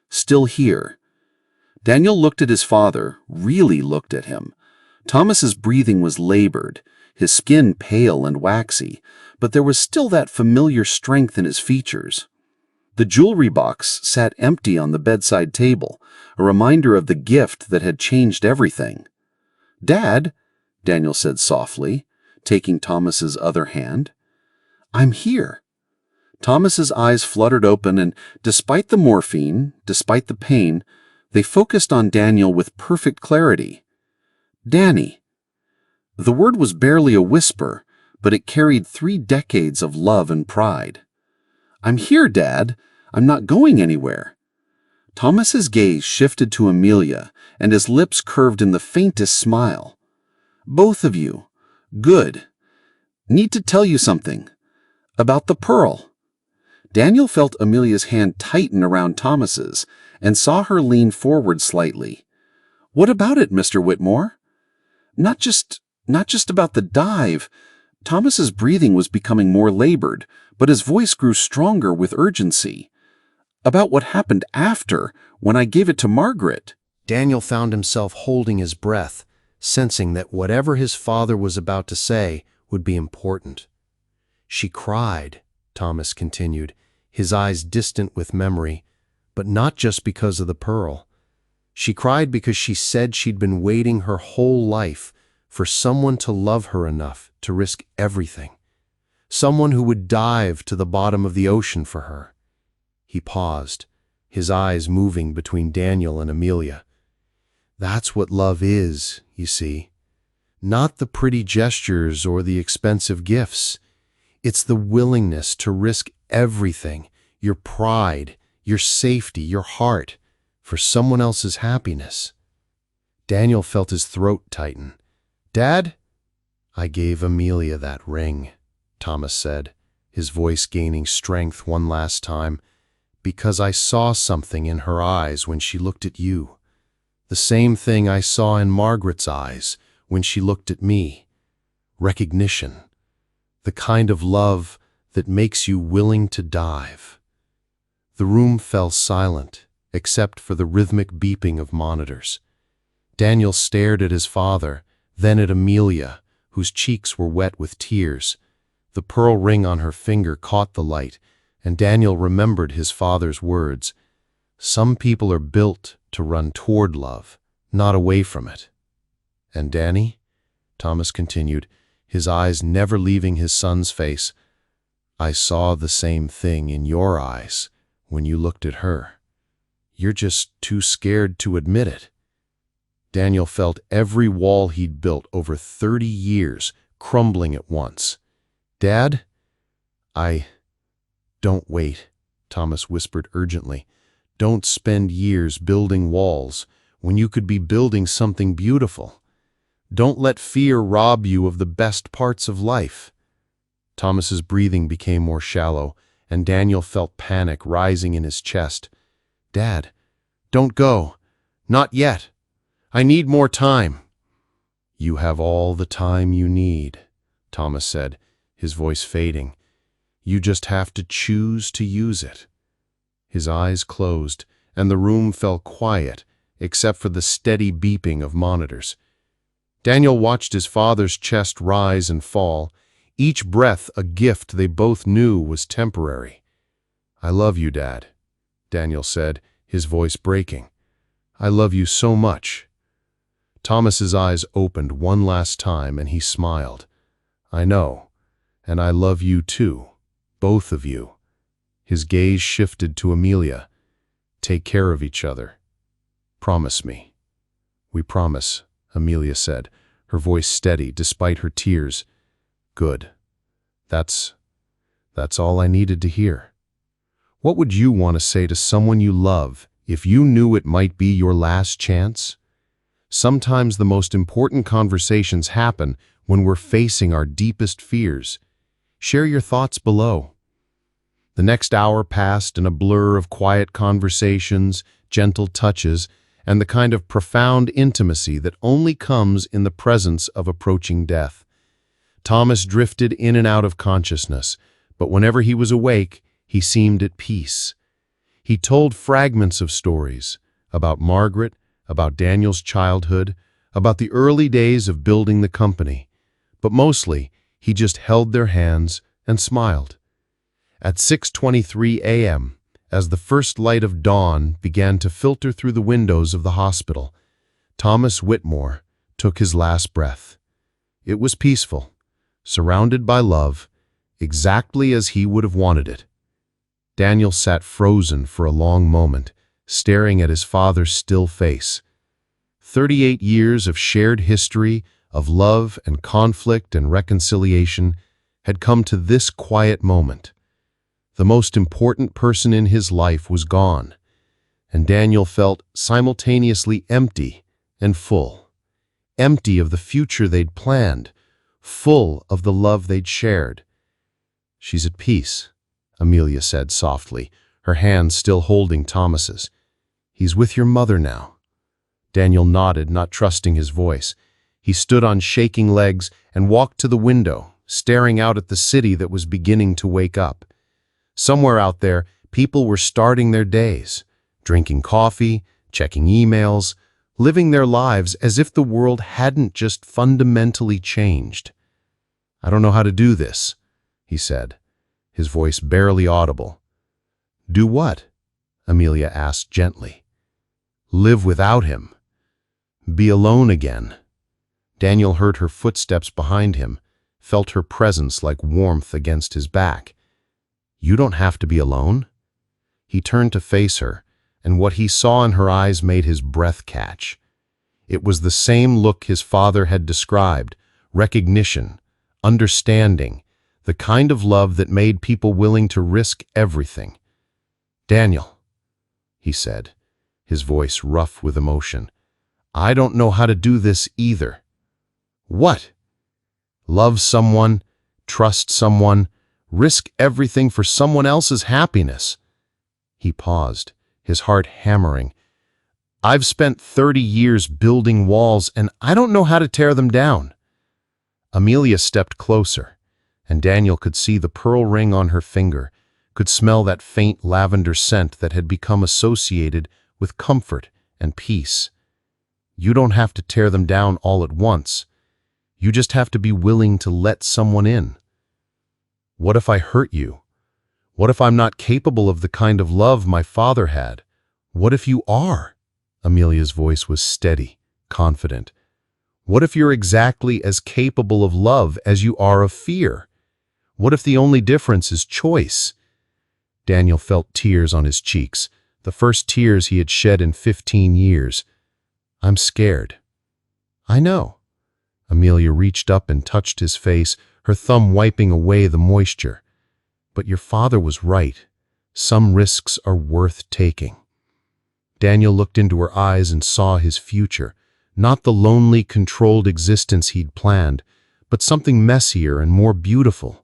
still here." Daniel looked at his father, really looked at him. Thomas's breathing was labored, his skin pale and waxy, but there was still that familiar strength in his features. The jewelry box sat empty on the bedside table, a reminder of the gift that had changed everything. "Dad," Daniel said softly, taking Thomas's other hand. "I'm here." Thomas's eyes fluttered open, and despite the morphine, despite the pain, they focused on Daniel with perfect clarity. "Danny." The word was barely a whisper, but it carried 3 decades of love and pride. "I'm here, Dad. I'm not going anywhere." Thomas's gaze shifted to Amelia, and his lips curved in the faintest smile. "Both of you. Good. Need to tell you something. About the pearl." Daniel felt Amelia's hand tighten around Thomas's and saw her lean forward slightly. "What about it, Mr. Whitmore?" Not just about the dive." Thomas's breathing was becoming more labored, but his voice grew stronger with urgency. "About what happened after, when I gave it to Margaret." Daniel found himself holding his breath, sensing that whatever his father was about to say would be important. "She cried," Thomas continued, his eyes distant with memory, "but not just because of the pearl. She cried because she said she'd been waiting her whole life for someone to love her enough to risk everything. Someone who would dive to the bottom of the ocean for her." He paused, his eyes moving between Daniel and Amelia. "That's what love is, you see. Not the pretty gestures or the expensive gifts. It's the willingness to risk everything, your pride, your safety, your heart, for someone else's happiness." Daniel felt his throat tighten. "Dad?" "I gave Amelia that ring," Thomas said, his voice gaining strength one last time, "because I saw something in her eyes when she looked at you. The same thing I saw in Margaret's eyes when she looked at me. Recognition. The kind of love that makes you willing to dive." The room fell silent, except for the rhythmic beeping of monitors. Daniel stared at his father, then at Amelia, whose cheeks were wet with tears. The pearl ring on her finger caught the light, and Daniel remembered his father's words. "Some people are built to run toward love, not away from it." "And Danny?" Thomas continued, his eyes never leaving his son's face. "I saw the same thing in your eyes when you looked at her. You're just too scared to admit it." Daniel felt every wall he'd built over 30 years crumbling at once. "Dad? Don't wait," Thomas whispered urgently. "Don't spend years building walls when you could be building something beautiful. Don't let fear rob you of the best parts of life." Thomas's breathing became more shallow, and Daniel felt panic rising in his chest. "Dad, don't go. Not yet. I need more time." "You have all the time you need," Thomas said, his voice fading. "You just have to choose to use it." His eyes closed, and the room fell quiet, except for the steady beeping of monitors. Daniel watched his father's chest rise and fall, each breath a gift they both knew was temporary. "I love you, Dad," Daniel said, his voice breaking. "I love you so much." Thomas's eyes opened one last time, and he smiled. "I know, and I love you too, both of you." His gaze shifted to Amelia. "Take care of each other. Promise me." "We promise," Amelia said, her voice steady despite her tears. "Good. That's all I needed to hear." What would you want to say to someone you love if you knew it might be your last chance? Sometimes the most important conversations happen when we're facing our deepest fears. Share your thoughts below. The next hour passed in a blur of quiet conversations, gentle touches, and the kind of profound intimacy that only comes in the presence of approaching death. Thomas drifted in and out of consciousness, but whenever he was awake, he seemed at peace. He told fragments of stories about Margaret, about Daniel's childhood, about the early days of building the company, but mostly he just held their hands and smiled. At 6:23 a.m., as the first light of dawn began to filter through the windows of the hospital, Thomas Whitmore took his last breath. It was peaceful, surrounded by love, exactly as he would have wanted it. Daniel sat frozen for a long moment, staring at his father's still face. 38 years of shared history, of love and conflict and reconciliation, had come to this quiet moment. The most important person in his life was gone, and Daniel felt simultaneously empty and full. Empty of the future they'd planned, full of the love they'd shared. "She's at peace," Amelia said softly, her hand still holding Thomas's. "He's with your mother now." Daniel nodded, not trusting his voice. He stood on shaking legs and walked to the window, staring out at the city that was beginning to wake up. Somewhere out there, people were starting their days, drinking coffee, checking emails, living their lives as if the world hadn't just fundamentally changed. "I don't know how to do this," he said, his voice barely audible. "Do what?" Amelia asked gently. "Live without him. Be alone again." Daniel heard her footsteps behind him, felt her presence like warmth against his back. "You don't have to be alone." He turned to face her, and what he saw in her eyes made his breath catch. It was the same look his father had described: recognition, understanding, the kind of love that made people willing to risk everything. "Daniel," he said, his voice rough with emotion, "I don't know how to do this either." "What?" "Love someone, trust someone, risk everything for someone else's happiness." He paused, his heart hammering. "I've spent 30 years building walls, and I don't know how to tear them down." Amelia stepped closer, and Daniel could see the pearl ring on her finger, could smell that faint lavender scent that had become associated with comfort and peace. "You don't have to tear them down all at once. You just have to be willing to let someone in." "What if I hurt you? What if I'm not capable of the kind of love my father had? What if you are?" Amelia's voice was steady, confident. "What if you're exactly as capable of love as you are of fear? What if the only difference is choice?" Daniel felt tears on his cheeks, the first tears he had shed in 15 years. "I'm scared." "I know." Amelia reached up and touched his face, her thumb wiping away the moisture. "But your father was right. Some risks are worth taking." Daniel looked into her eyes and saw his future, not the lonely, controlled existence he'd planned, but something messier and more beautiful.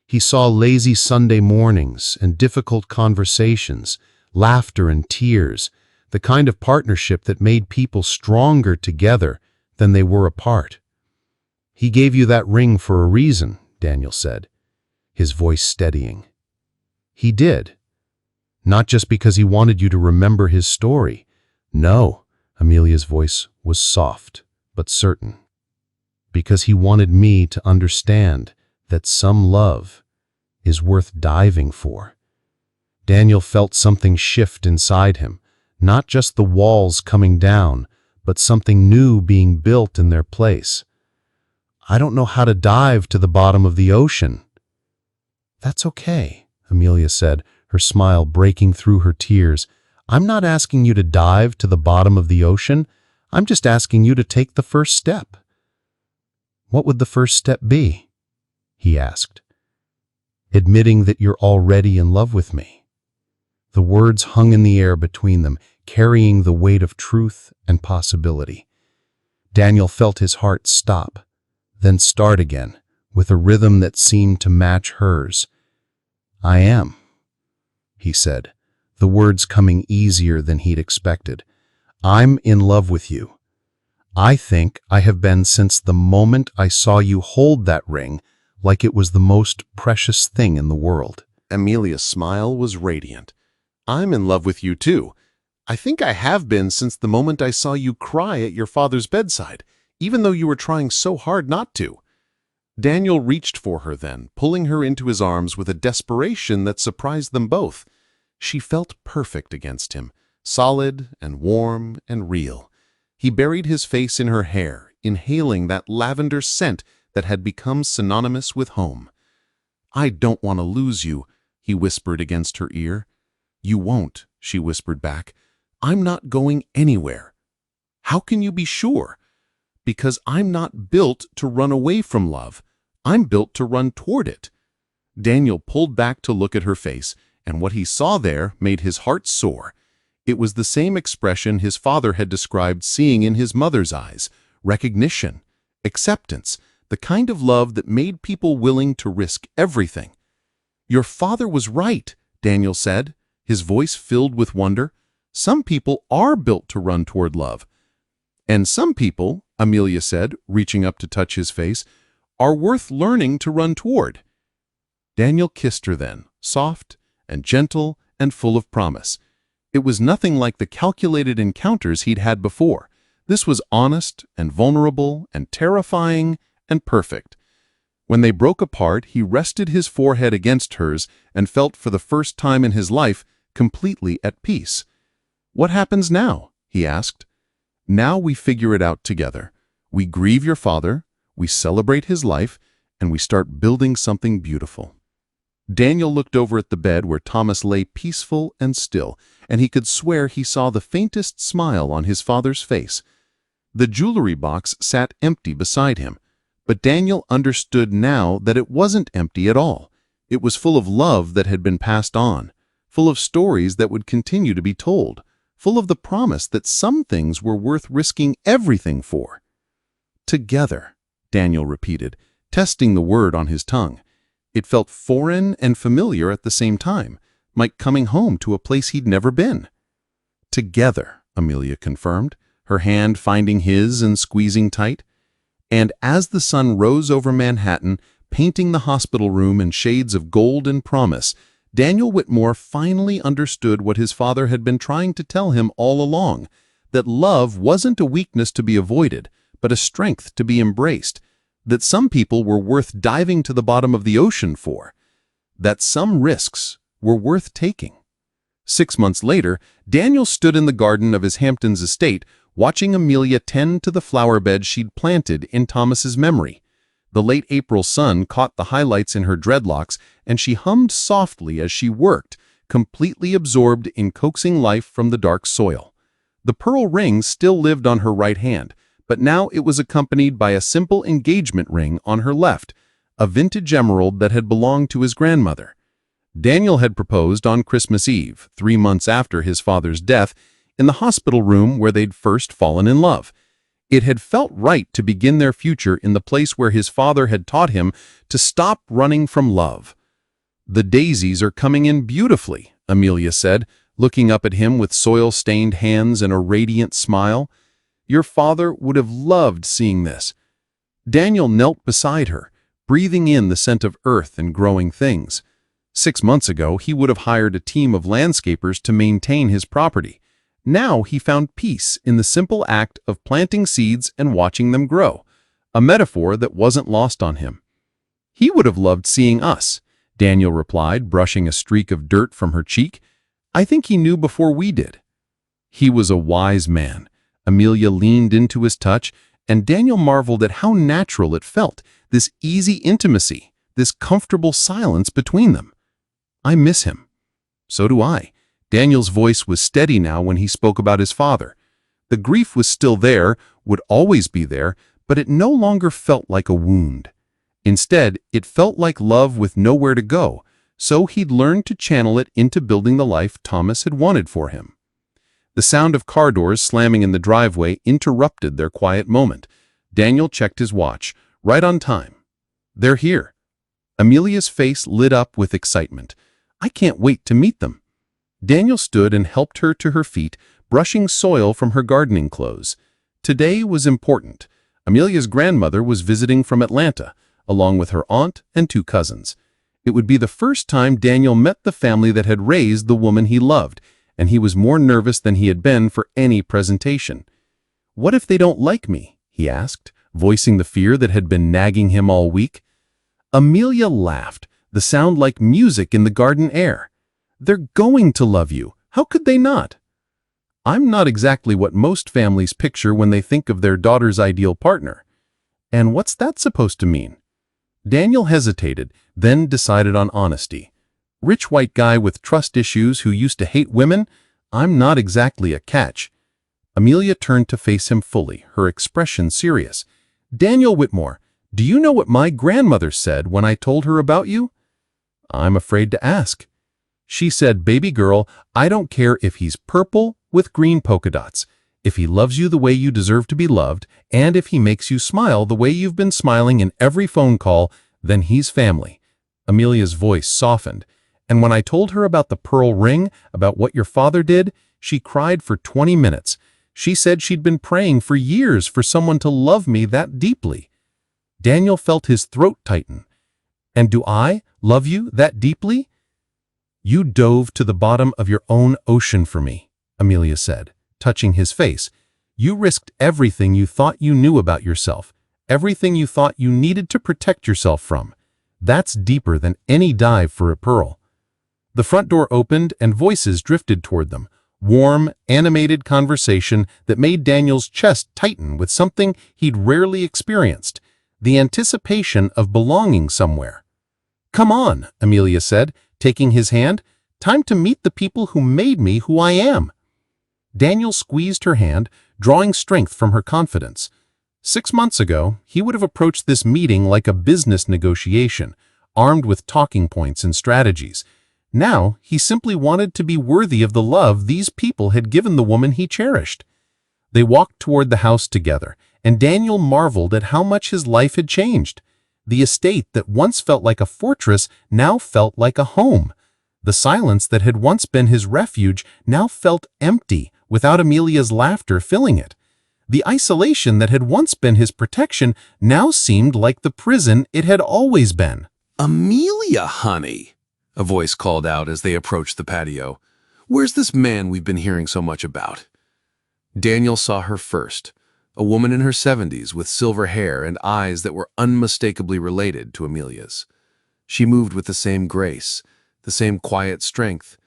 He saw lazy Sunday mornings and difficult conversations, laughter and tears, the kind of partnership that made people stronger together than they were apart. "He gave you that ring for a reason," Daniel said, his voice steadying. "He did. Not just because he wanted you to remember his story. No," Amelia's voice was soft but certain. "Because he wanted me to understand that some love is worth diving for." Daniel felt something shift inside him, not just the walls coming down, but something new being built in their place. "I don't know how to dive to the bottom of the ocean." "That's okay," Amelia said, her smile breaking through her tears. "I'm not asking you to dive to the bottom of the ocean. I'm just asking you to take the first step." "What would the first step be?" he asked. "Admitting that you're already in love with me." The words hung in the air between them, carrying the weight of truth and possibility. Daniel felt his heart stop, then start again, with a rhythm that seemed to match hers. "I am," he said, the words coming easier than he'd expected. "I'm in love with you. I think I have been since the moment I saw you hold that ring like it was the most precious thing in the world." Amelia's smile was radiant. "I'm in love with you too. I think I have been since the moment I saw you cry at your father's bedside, even though you were trying so hard not to." Daniel reached for her then, pulling her into his arms with a desperation that surprised them both. She felt perfect against him, solid and warm and real. He buried his face in her hair, inhaling that lavender scent that had become synonymous with home. "I don't want to lose you," he whispered against her ear. "You won't," she whispered back. "I'm not going anywhere." "How can you be sure?" "Because I'm not built to run away from love. I'm built to run toward it." Daniel pulled back to look at her face, and what he saw there made his heart soar. It was the same expression his father had described seeing in his mother's eyes: recognition, acceptance, the kind of love that made people willing to risk everything. "Your father was right," Daniel said, his voice filled with wonder. "Some people are built to run toward love." "And some people," Amelia said, reaching up to touch his face, "are worth learning to run toward." Daniel kissed her then, soft and gentle and full of promise. It was nothing like the calculated encounters he'd had before. This was honest and vulnerable and terrifying and perfect. When they broke apart, he rested his forehead against hers and felt for the first time in his life completely at peace. "What happens now?" he asked. "Now we figure it out together. We grieve your father, we celebrate his life, and we start building something beautiful." Daniel looked over at the bed where Thomas lay peaceful and still, and he could swear he saw the faintest smile on his father's face. The jewelry box sat empty beside him, but Daniel understood now that it wasn't empty at all. It was full of love that had been passed on, full of stories that would continue to be told, full of the promise that some things were worth risking everything for. "Together," Daniel repeated, testing the word on his tongue. It felt foreign and familiar at the same time, like coming home to a place he'd never been. "Together," Amelia confirmed, her hand finding his and squeezing tight. And as the sun rose over Manhattan, painting the hospital room in shades of gold and promise, Daniel Whitmore finally understood what his father had been trying to tell him all along, that love wasn't a weakness to be avoided, but a strength to be embraced, that some people were worth diving to the bottom of the ocean for, that some risks were worth taking. 6 months later, Daniel stood in the garden of his Hamptons estate, watching Amelia tend to the flower bed she'd planted in Thomas's memory. The late April sun caught the highlights in her dreadlocks, and she hummed softly as she worked, completely absorbed in coaxing life from the dark soil. The pearl ring still lived on her right hand, but now it was accompanied by a simple engagement ring on her left, a vintage emerald that had belonged to his grandmother. Daniel had proposed on Christmas Eve, 3 months after his father's death, in the hospital room where they'd first fallen in love. It had felt right to begin their future in the place where his father had taught him to stop running from love. "The daisies are coming in beautifully," Amelia said, looking up at him with soil-stained hands and a radiant smile. "Your father would have loved seeing this." Daniel knelt beside her, breathing in the scent of earth and growing things. 6 months ago, he would have hired a team of landscapers to maintain his property. Now he found peace in the simple act of planting seeds and watching them grow, a metaphor that wasn't lost on him. "He would have loved seeing us," Daniel replied, brushing a streak of dirt from her cheek. "I think he knew before we did." He was a wise man. Amelia leaned into his touch, and Daniel marveled at how natural it felt, this easy intimacy, this comfortable silence between them. "I miss him." "So do I." Daniel's voice was steady now when he spoke about his father. The grief was still there, would always be there, but it no longer felt like a wound. Instead, it felt like love with nowhere to go, so he'd learned to channel it into building the life Thomas had wanted for him. The sound of car doors slamming in the driveway interrupted their quiet moment. Daniel checked his watch. Right on time. "They're here." Amelia's face lit up with excitement. "I can't wait to meet them." Daniel stood and helped her to her feet, brushing soil from her gardening clothes. Today was important. Amelia's grandmother was visiting from Atlanta, along with her aunt and 2 cousins. It would be the first time Daniel met the family that had raised the woman he loved, and he was more nervous than he had been for any presentation. "What if they don't like me?" he asked, voicing the fear that had been nagging him all week. Amelia laughed, the sound like music in the garden air. "They're going to love you. How could they not?" "I'm not exactly what most families picture when they think of their daughter's ideal partner." And what's that supposed to mean? Daniel hesitated, then decided on honesty. Rich white guy with trust issues who used to hate women? I'm not exactly a catch. Amelia turned to face him fully, her expression serious. Daniel Whitmore, do you know what my grandmother said when I told her about you? I'm afraid to ask. She said, baby girl, I don't care if he's purple with green polka dots. If he loves you the way you deserve to be loved, and if he makes you smile the way you've been smiling in every phone call, then he's family. Amelia's voice softened. And when I told her about the pearl ring, about what your father did, she cried for 20 minutes. She said she'd been praying for years for someone to love me that deeply. Daniel felt his throat tighten. And do I love you that deeply? You dove to the bottom of your own ocean for me, Amelia said, touching his face. You risked everything you thought you knew about yourself, everything you thought you needed to protect yourself from. That's deeper than any dive for a pearl. The front door opened and voices drifted toward them. Warm, animated conversation that made Daniel's chest tighten with something he'd rarely experienced, the anticipation of belonging somewhere. Come on, Amelia said, taking his hand. Time to meet the people who made me who I am. Daniel squeezed her hand, drawing strength from her confidence. 6 months ago, he would have approached this meeting like a business negotiation, armed with talking points and strategies. Now, he simply wanted to be worthy of the love these people had given the woman he cherished. They walked toward the house together, and Daniel marveled at how much his life had changed. The estate that once felt like a fortress now felt like a home. The silence that had once been his refuge now felt empty, without Amelia's laughter filling it. The isolation that had once been his protection now seemed like the prison it had always been. Amelia, honey, a voice called out as they approached the patio. Where's this man we've been hearing so much about? Daniel saw her first, a woman in her 70s with silver hair and eyes that were unmistakably related to Amelia's. She moved with the same grace, the same quiet strength,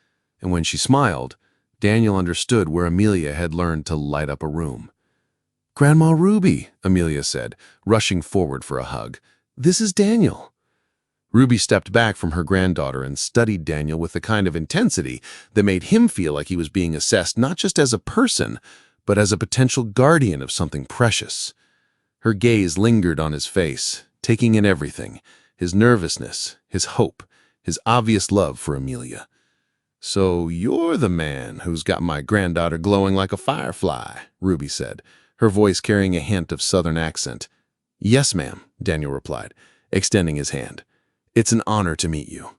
and when she smiled, Daniel understood where Amelia had learned to light up a room. Grandma Ruby, Amelia said, rushing forward for a hug. This is Daniel. Ruby stepped back from her granddaughter and studied Daniel with the kind of intensity that made him feel like he was being assessed not just as a person, but as a potential guardian of something precious. Her gaze lingered on his face, taking in everything, his nervousness, his hope, his obvious love for Amelia. So you're the man who's got my granddaughter glowing like a firefly, Ruby said, her voice carrying a hint of southern accent. Yes, ma'am, Daniel replied, extending his hand. It's an honor to meet you.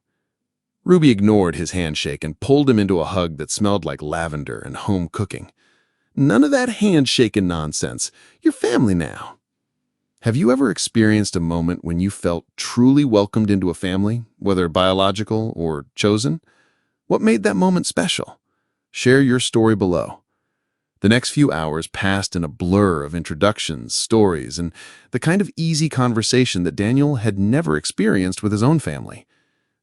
Ruby ignored his handshake and pulled him into a hug that smelled like lavender and home cooking. None of that handshaking nonsense. You're family now. Have you ever experienced a moment when you felt truly welcomed into a family, whether biological or chosen? What made that moment special? Share your story below. The next few hours passed in a blur of introductions, stories, and the kind of easy conversation that Daniel had never experienced with his own family.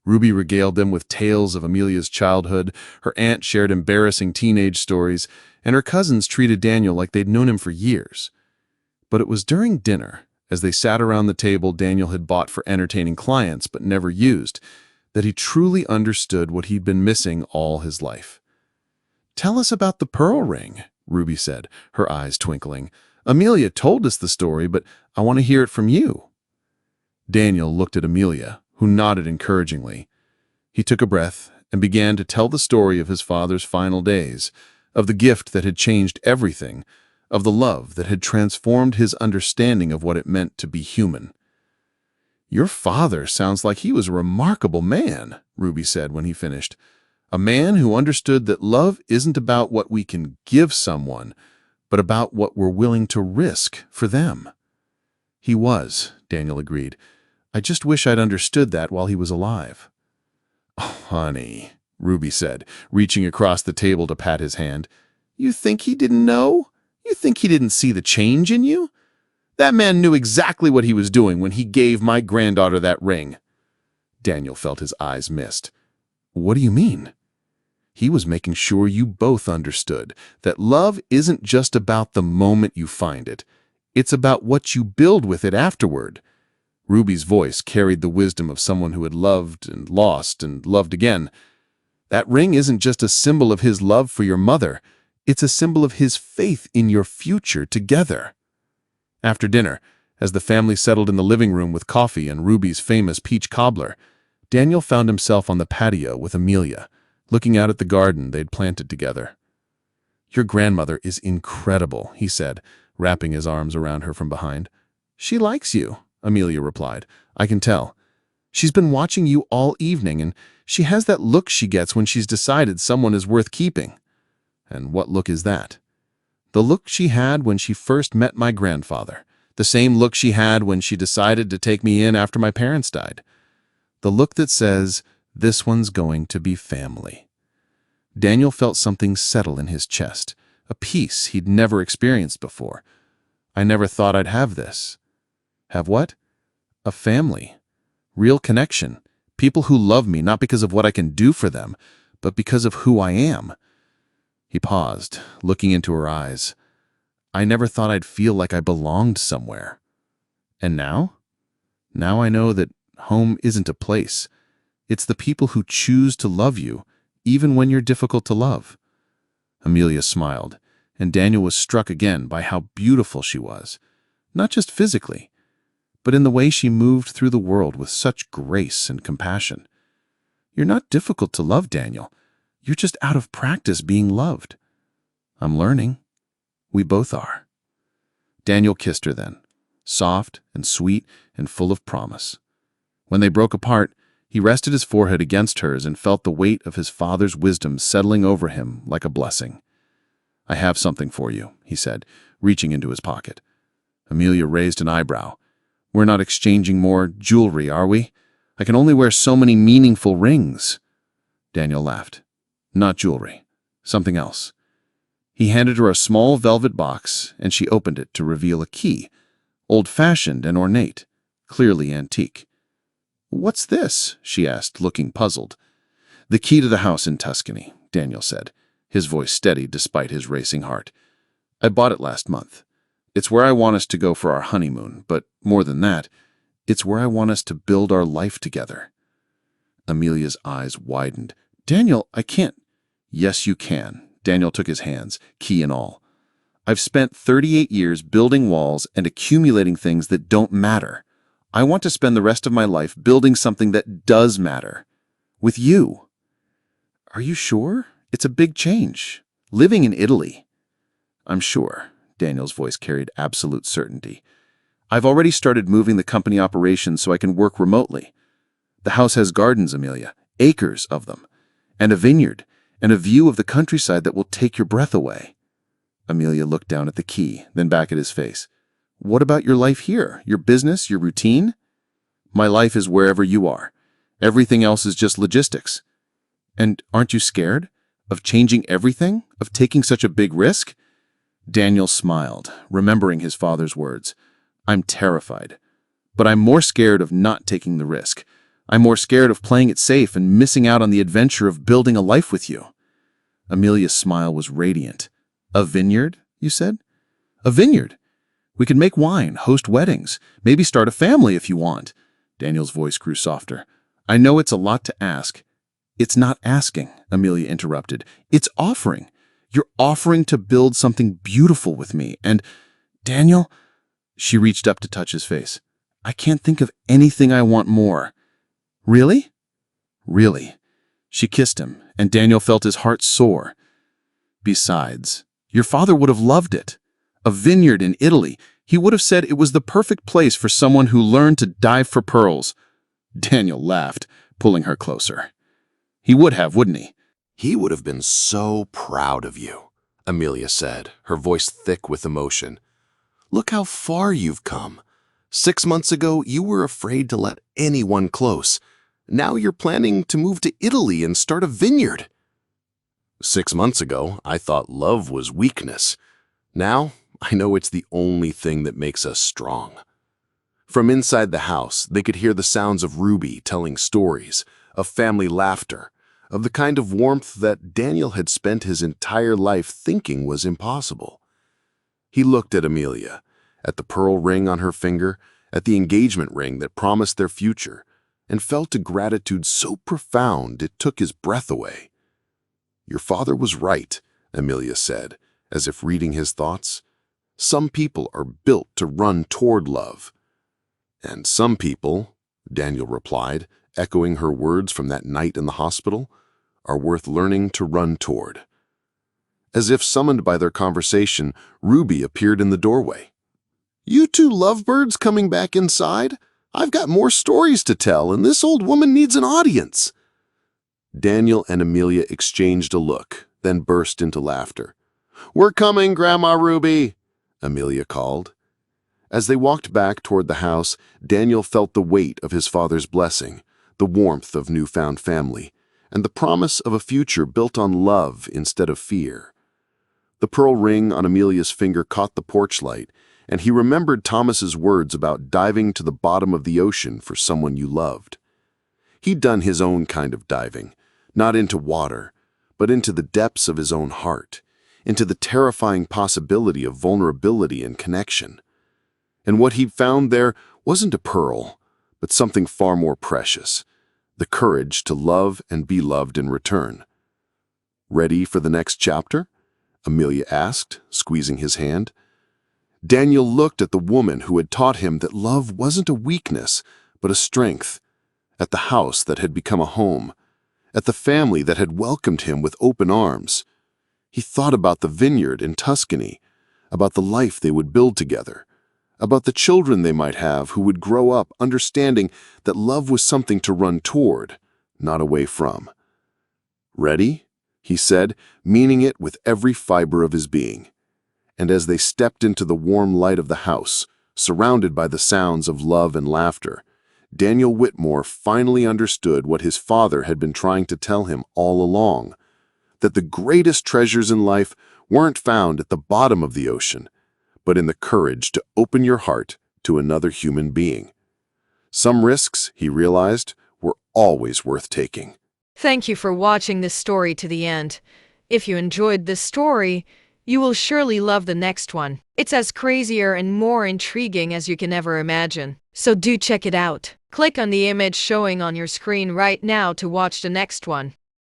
Ruby regaled them with tales of Amelia's childhood, her aunt shared embarrassing teenage stories, and her cousins treated Daniel like they'd known him for years. But it was during dinner, as they sat around the table Daniel had bought for entertaining clients but never used, that he truly understood what he'd been missing all his life. Tell us about the pearl ring, Ruby said, her eyes twinkling. Amelia told us the story, but I want to hear it from you. Daniel looked at Amelia, who nodded encouragingly. He took a breath and began to tell the story of his father's final days, of the gift that had changed everything, of the love that had transformed his understanding of what it meant to be human. Your father sounds like he was a remarkable man, Ruby said when he finished. A man who understood that love isn't about what we can give someone, but about what we're willing to risk for them. He was, Daniel agreed. I just wish I'd understood that while he was alive. Oh, honey, Ruby said, reaching across the table to pat his hand. You think he didn't know? You think he didn't see the change in you? That man knew exactly what he was doing when he gave my granddaughter that ring. Daniel felt his eyes mist. What do you mean? He was making sure you both understood that love isn't just about the moment you find it. It's about what you build with it afterward." Ruby's voice carried the wisdom of someone who had loved and lost and loved again. "That ring isn't just a symbol of his love for your mother. It's a symbol of his faith in your future together." After dinner, as the family settled in the living room with coffee and Ruby's famous peach cobbler, Daniel found himself on the patio with Amelia, looking out at the garden they'd planted together. "Your grandmother is incredible," he said, wrapping his arms around her from behind. "She likes you," Amelia replied. "I can tell. She's been watching you all evening, and she has that look she gets when she's decided someone is worth keeping." "And what look is that?" "The look she had when she first met my grandfather. The same look she had when she decided to take me in after my parents died. The look that says, 'This one's going to be family.'" Daniel felt something settle in his chest, a peace he'd never experienced before. "I never thought I'd have this." "Have what?" "A family. Real connection. People who love me not because of what I can do for them, but because of who I am." He paused, looking into her eyes. "I never thought I'd feel like I belonged somewhere." "And now?" "Now I know that home isn't a place. It's the people who choose to love you, even when you're difficult to love." Amelia smiled, and Daniel was struck again by how beautiful she was, not just physically, but in the way she moved through the world with such grace and compassion. "You're not difficult to love, Daniel. You're just out of practice being loved." "I'm learning." "We both are." Daniel kissed her then, soft and sweet and full of promise. When they broke apart, he rested his forehead against hers and felt the weight of his father's wisdom settling over him like a blessing. "I have something for you," he said, reaching into his pocket. Amelia raised an eyebrow. "We're not exchanging more jewelry, are we? I can only wear so many meaningful rings." Daniel laughed. "Not jewelry. Something else." He handed her a small velvet box, and she opened it to reveal a key, old-fashioned and ornate, clearly antique. "What's this?" she asked, looking puzzled. "The key to the house in Tuscany," Daniel said, his voice steady despite his racing heart. "I bought it last month. It's where I want us to go for our honeymoon, but more than that, it's where I want us to build our life together." Amelia's eyes widened. "Daniel, I can't." "Yes, you can." Daniel took his hands, key and all. "I've spent 38 years building walls and accumulating things that don't matter. I want to spend the rest of my life building something that does matter. With you." "Are you sure? It's a big change. Living in Italy." "I'm sure." Daniel's voice carried absolute certainty. "I've already started moving the company operations so I can work remotely. The house has gardens, Amelia, acres of them, and a vineyard, and a view of the countryside that will take your breath away." Amelia looked down at the key, then back at his face. "What about your life here? Your business? Your routine?" "My life is wherever you are. Everything else is just logistics." "And aren't you scared? Of changing everything? Of taking such a big risk?" Daniel smiled, remembering his father's words. "I'm terrified. But I'm more scared of not taking the risk. I'm more scared of playing it safe and missing out on the adventure of building a life with you." Amelia's smile was radiant. "A vineyard, you said?" "A vineyard. We could make wine, host weddings, maybe start a family if you want." Daniel's voice grew softer. "I know it's a lot to ask." "It's not asking," Amelia interrupted. "It's offering. You're offering to build something beautiful with me. And, Daniel," she reached up to touch his face, "I can't think of anything I want more." "Really?" "Really." She kissed him, and Daniel felt his heart soar. "Besides, your father would have loved it. A vineyard in Italy. He would have said it was the perfect place for someone who learned to dive for pearls." Daniel laughed, pulling her closer. "He would have, wouldn't he?" "He would have been so proud of you," Amelia said, her voice thick with emotion. "Look how far you've come. 6 months ago, you were afraid to let anyone close. Now you're planning to move to Italy and start a vineyard. 6 months ago, I thought love was weakness. Now, I know it's the only thing that makes us strong." From inside the house, they could hear the sounds of Ruby telling stories, of family laughter, of the kind of warmth that Daniel had spent his entire life thinking was impossible. He looked at Amelia, at the pearl ring on her finger, at the engagement ring that promised their future, and felt a gratitude so profound it took his breath away. "Your father was right," Amelia said, as if reading his thoughts. "Some people are built to run toward love." "And some people," Daniel replied, echoing her words from that night in the hospital, "are worth learning to run toward." As if summoned by their conversation, Ruby appeared in the doorway. "You two lovebirds coming back inside? I've got more stories to tell, and this old woman needs an audience." Daniel and Amelia exchanged a look, then burst into laughter. "We're coming, Grandma Ruby," Amelia called. As they walked back toward the house, Daniel felt the weight of his father's blessing, the warmth of newfound family, and the promise of a future built on love instead of fear. The pearl ring on Amelia's finger caught the porch light, and he remembered Thomas's words about diving to the bottom of the ocean for someone you loved. He'd done his own kind of diving, not into water, but into the depths of his own heart, into the terrifying possibility of vulnerability and connection. And what he'd found there wasn't a pearl, but something far more precious, the courage to love and be loved in return. "Ready for the next chapter?" Amelia asked, squeezing his hand. Daniel looked at the woman who had taught him that love wasn't a weakness, but a strength, at the house that had become a home, at the family that had welcomed him with open arms. He thought about the vineyard in Tuscany, about the life they would build together, about the children they might have who would grow up understanding that love was something to run toward, not away from. "Ready?" he said, meaning it with every fiber of his being. And as they stepped into the warm light of the house, surrounded by the sounds of love and laughter, Daniel Whitmore finally understood what his father had been trying to tell him all along, that the greatest treasures in life weren't found at the bottom of the ocean, but in the courage to open your heart to another human being. Some risks, he realized, were always worth taking. Thank you for watching this story to the end. If you enjoyed this story, you will surely love the next one. It's as crazier and more intriguing as you can ever imagine. So do check it out. Click on the image showing on your screen right now to watch the next one.